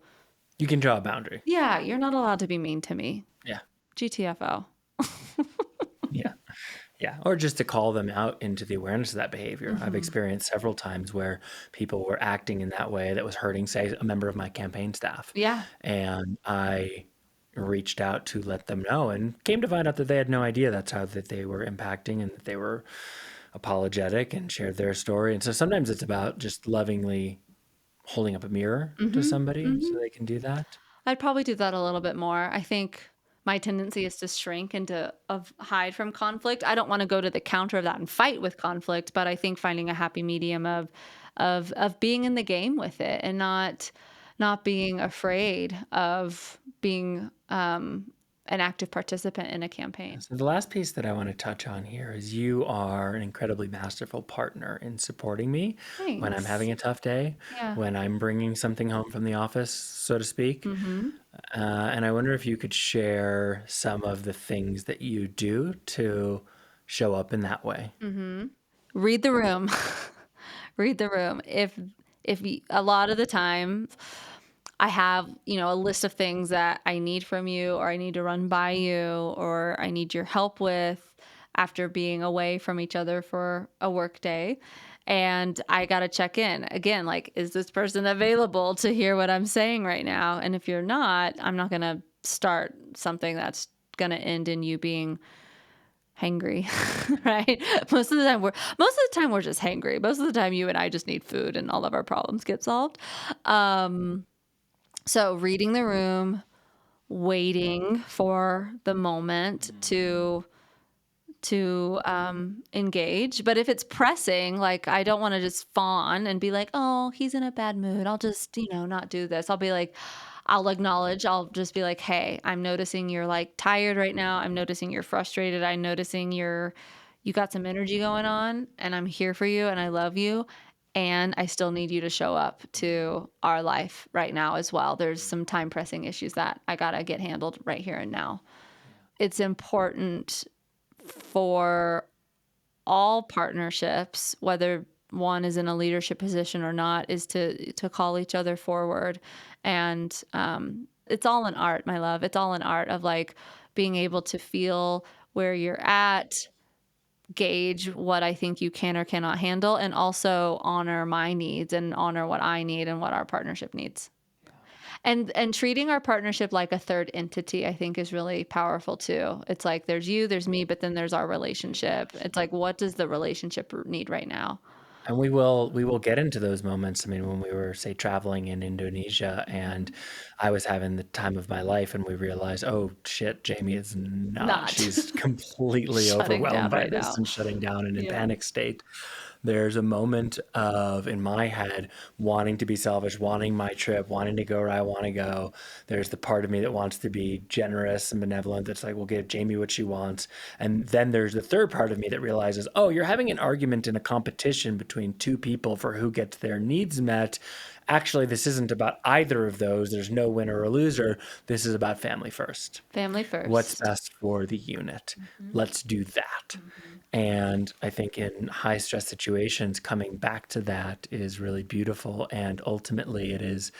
You can draw a boundary. Yeah, you're not allowed to be mean to me. Yeah. GTFO. Yeah. Yeah. Or just to call them out into the awareness of that behavior. I've experienced several times where people were acting in that way that was hurting, say, a member of my campaign staff. Yeah. And I reached out to let them know and came to find out that they had no idea that's how that they were impacting and that they were apologetic and shared their story. And so sometimes it's about just lovingly holding up a mirror to somebody so they can do that. I'd probably do that a little bit more. I think my tendency is to shrink and to hide from conflict. I don't want to go to the counter of that and fight with conflict, but I think finding a happy medium of being in the game with it and not being afraid of being an active participant in a campaign. So the last piece that I want to touch on here is you are an incredibly masterful partner in supporting me when I'm Thanks. having a tough day, Yeah. when I'm bringing something home from the office, so to speak. And I wonder if you could share some of the things that you do to show up in that way. Read the room. Read the room. A lot of the time I have, a list of things that I need from you or I need to run by you or I need your help with after being away from each other for a work day. And I got to check in again, like, is this person available to hear what I'm saying right now? And if you're not, I'm not going to start something that's going to end in you being hangry, right? Most of the time we're just hangry. Most of the time you and I just need food and all of our problems get solved. So reading the room, waiting for the moment to engage. But if it's pressing, like I don't want to just fawn and be like, oh, he's in a bad mood. I'll just, not do this. I'll be like, I'll acknowledge, I'll just be like, hey, I'm noticing you're like tired right now. I'm noticing you're frustrated. I'm noticing you got some energy going on and I'm here for you and I love you. And I still need you to show up to our life right now as well. There's some time pressing issues that I got to get handled right here and now. It's important for all partnerships, whether one is in a leadership position or not, is to call each other forward. And it's all an art, my love. It's all an art of like being able to feel where you're at, gauge what I think you can or cannot handle, and also honor my needs and honor what I need and what our partnership needs. And treating our partnership like a third entity, I think is really powerful too. It's like there's you, there's me, but then there's our relationship. It's like, what does the relationship need right now? And we will get into those moments. I mean, when we were, say, traveling in Indonesia and I was having the time of my life and we realized, oh shit, Jamie is not. Not She's completely shutting overwhelmed down by right this now. and shutting down and in Yeah. panic state. There's a moment of, in my head, wanting to be selfish, wanting my trip, wanting to go where I want to go. There's the part of me that wants to be generous and benevolent that's like, we'll give Jamie what she wants. And then there's the third part of me that realizes, oh, you're having an argument in a competition between two people for who gets their needs met. Actually, this isn't about either of those. There's no winner or loser. This is about family first. Family What's first. best for the unit? Let's do that. And I think in high stress situations, coming back to that is really beautiful. And ultimately, it is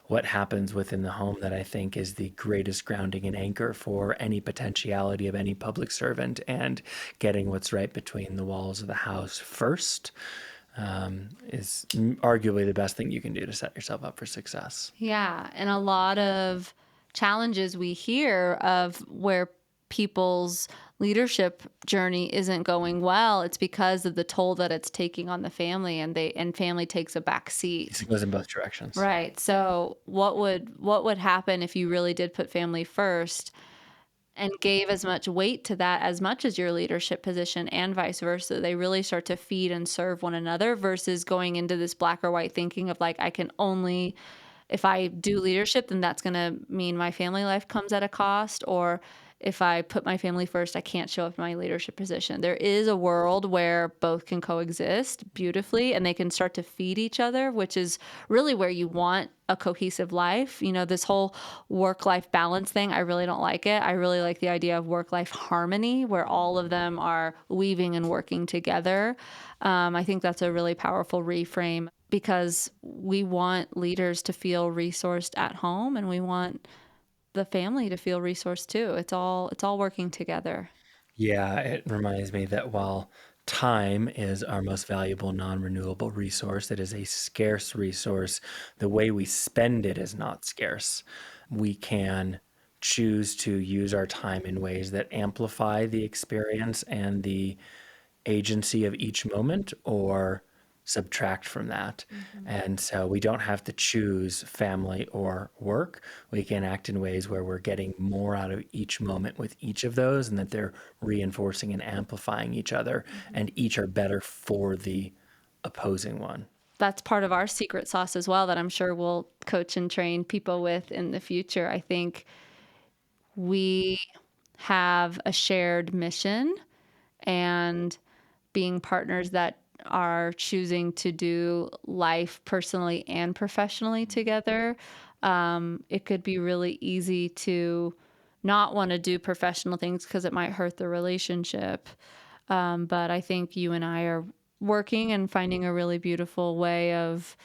what happens within the home that I think is the greatest grounding and anchor for any potentiality of any public servant. And getting what's right between the walls of the house first is arguably the best thing you can do to set yourself up for success. Yeah. And a lot of challenges we hear of where people's leadership journey isn't going well, it's because of the toll that it's taking on the family, and family takes a back seat. It goes in both directions. Right. So what would happen if you really did put family first and gave as much weight to that as much as your leadership position, and vice versa? They really start to feed and serve one another versus going into this black or white thinking of like, I can only, if I do leadership, then that's going to mean my family life comes at a cost. Or if I put my family first, I can't show up in my leadership position. There is a world where both can coexist beautifully and they can start to feed each other, which is really where you want a cohesive life. You know, this whole work-life balance thing, I really don't like it. I really like the idea of work-life harmony, where all of them are weaving and working together. I think that's a really powerful reframe, because we want leaders to feel resourced at home, and we want the family to feel resourced too. It's all working together. Yeah, it reminds me that while time is our most valuable non-renewable resource, it is a scarce resource. The way we spend it is not scarce. We can choose to use our time in ways that amplify the experience and the agency of each moment, or subtract from that. And so we don't have to choose family or work. We can act in ways where we're getting more out of each moment with each of those, and that they're reinforcing and amplifying each other, and each are better for the opposing one. That's part of our secret sauce as well, that I'm sure we'll coach and train people with in the future. I think we have a shared mission, and being partners that are choosing to do life personally and professionally together, it could be really easy to not want to do professional things because it might hurt the relationship. But I think you and I are working and finding a really beautiful way of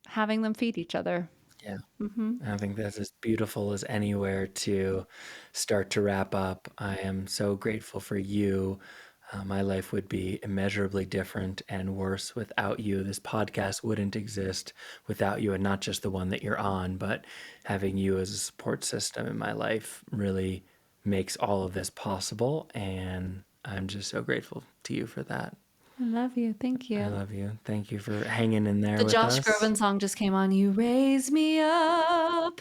having them feed each other. Yeah. I think that's as beautiful as anywhere to start to wrap up. I am so grateful for you. My life would be immeasurably different and worse without you. This podcast wouldn't exist without you, and not just the one that you're on, but having you as a support system in my life really makes all of this possible. And I'm just so grateful to you for that. I love you. Thank I you. love you. Thank you for hanging in there The with Josh us. Groban song just came on. You raise me up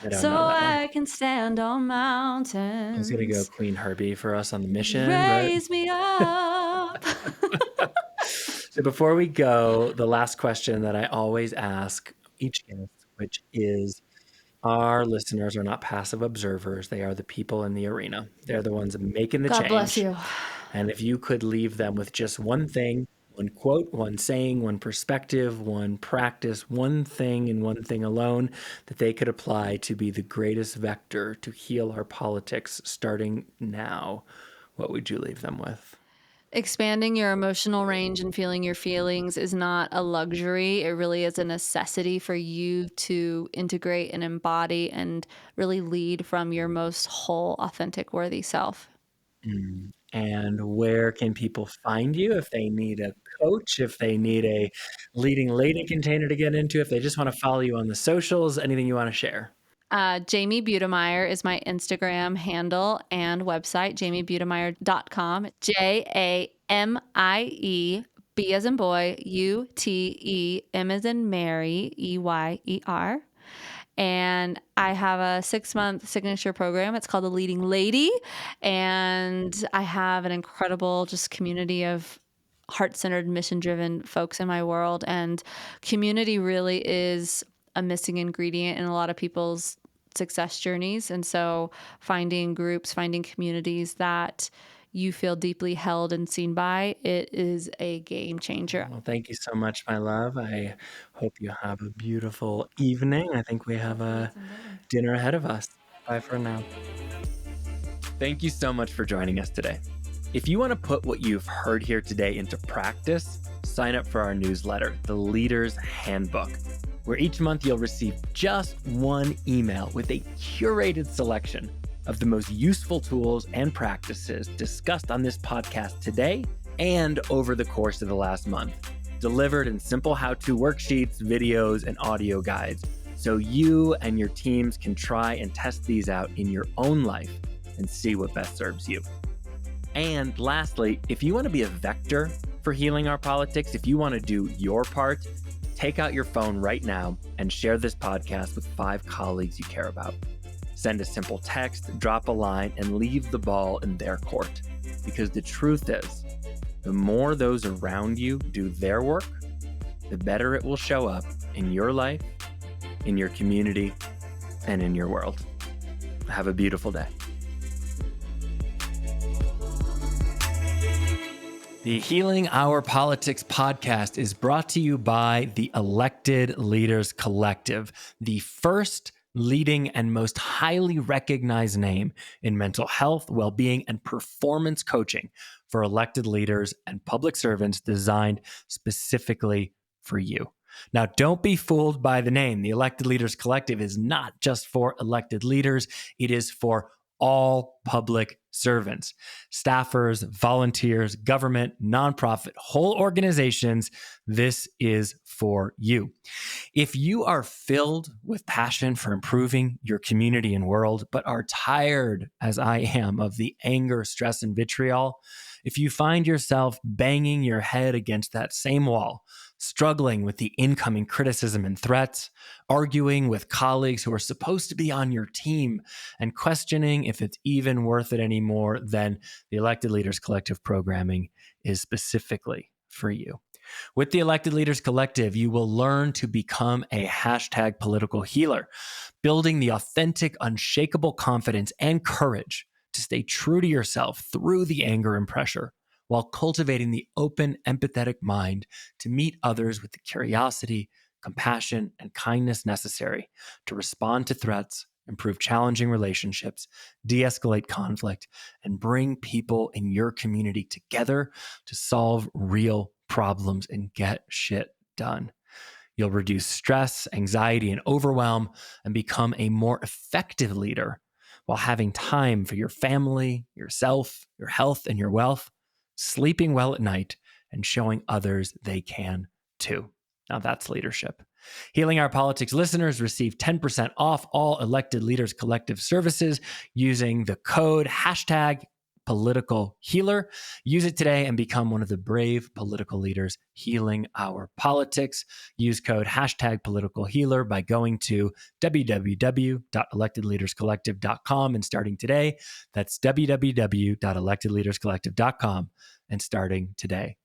I don't so know that one. I can stand on I was gonna go mountains. Queen Herbie for us on the mission, but Raise me up. so before we go, the last question that I always ask each guest, which is, our listeners are not passive observers. They are the people in the arena. They're the ones making the God bless change. you. And if you could leave them with just one thing, one quote, one saying, one perspective, one practice, one thing and one thing alone that they could apply to be the greatest vector to heal our politics starting now, what would you leave them with? Expanding your emotional range and feeling your feelings is not a luxury. It really is a necessity for you to integrate and embody and really lead from your most whole, authentic, worthy self. And where can people find you if they need a coach, if they need a leading lady container to get into, if they just want to follow you on the socials, anything you want to share? Jamie Butemeyer is my Instagram handle and website, jamiebutemeyer.com. Jamie, B as in boy, Ute, M as in Mary, Eyer. And I have a 6-month signature program. It's called The Leading Lady. And I have an incredible just community of heart-centered, mission-driven folks in my world. And community really is a missing ingredient in a lot of people's success journeys. And so finding groups, finding communities that you feel deeply held and seen by, it is a game changer. Well, thank you so much, my love. I hope you have a beautiful evening. I think we have a dinner ahead of us. Bye for now. Thank you so much for joining us today. If you want to put what you've heard here today into practice, sign up for our newsletter, The Leader's Handbook, where each month you'll receive just one email with a curated selection of the most useful tools and practices discussed on this podcast today and over the course of the last month, delivered in simple how-to worksheets, videos, and audio guides, so you and your teams can try and test these out in your own life and see what best serves you. And lastly, if you want to be a vector for healing our politics, if you want to do your part, take out your phone right now and share this podcast with 5 colleagues you care about. Send a simple text, drop a line, and leave the ball in their court. Because the truth is, the more those around you do their work, the better it will show up in your life, in your community, and in your world. Have a beautiful day. The Healing Our Politics podcast is brought to you by the Elected Leaders Collective, the first leading and most highly recognized name in mental health, well-being, and performance coaching for elected leaders and public servants, designed specifically for you. Now, don't be fooled by the name. The Elected Leaders Collective is not just for elected leaders. It is for all public servants, staffers, volunteers, government, nonprofit, whole organizations. This is for you. If you are filled with passion for improving your community and world, but are tired, as I am, of the anger, stress, and vitriol, if you find yourself banging your head against that same wall, struggling with the incoming criticism and threats, arguing with colleagues who are supposed to be on your team, and questioning if it's even worth it anymore, then the Elected Leaders Collective programming is specifically for you. With the Elected Leaders Collective, you will learn to become a hashtag political healer, building the authentic, unshakable confidence and courage to stay true to yourself through the anger and pressure, while cultivating the open, empathetic mind to meet others with the curiosity, compassion, and kindness necessary to respond to threats, improve challenging relationships, de-escalate conflict, and bring people in your community together to solve real problems and get shit done. You'll reduce stress, anxiety, and overwhelm and become a more effective leader while having time for your family, yourself, your health, and your wealth, sleeping well at night, and showing others they can too. Now that's leadership. Healing Our Politics listeners receive 10% off all Elected Leaders Collective services using the code hashtag political healer. Use it today and become one of the brave political leaders healing our politics. Use code hashtag political healer by going to www.electedleaderscollective.com and starting today. That's www.electedleaderscollective.com and starting today.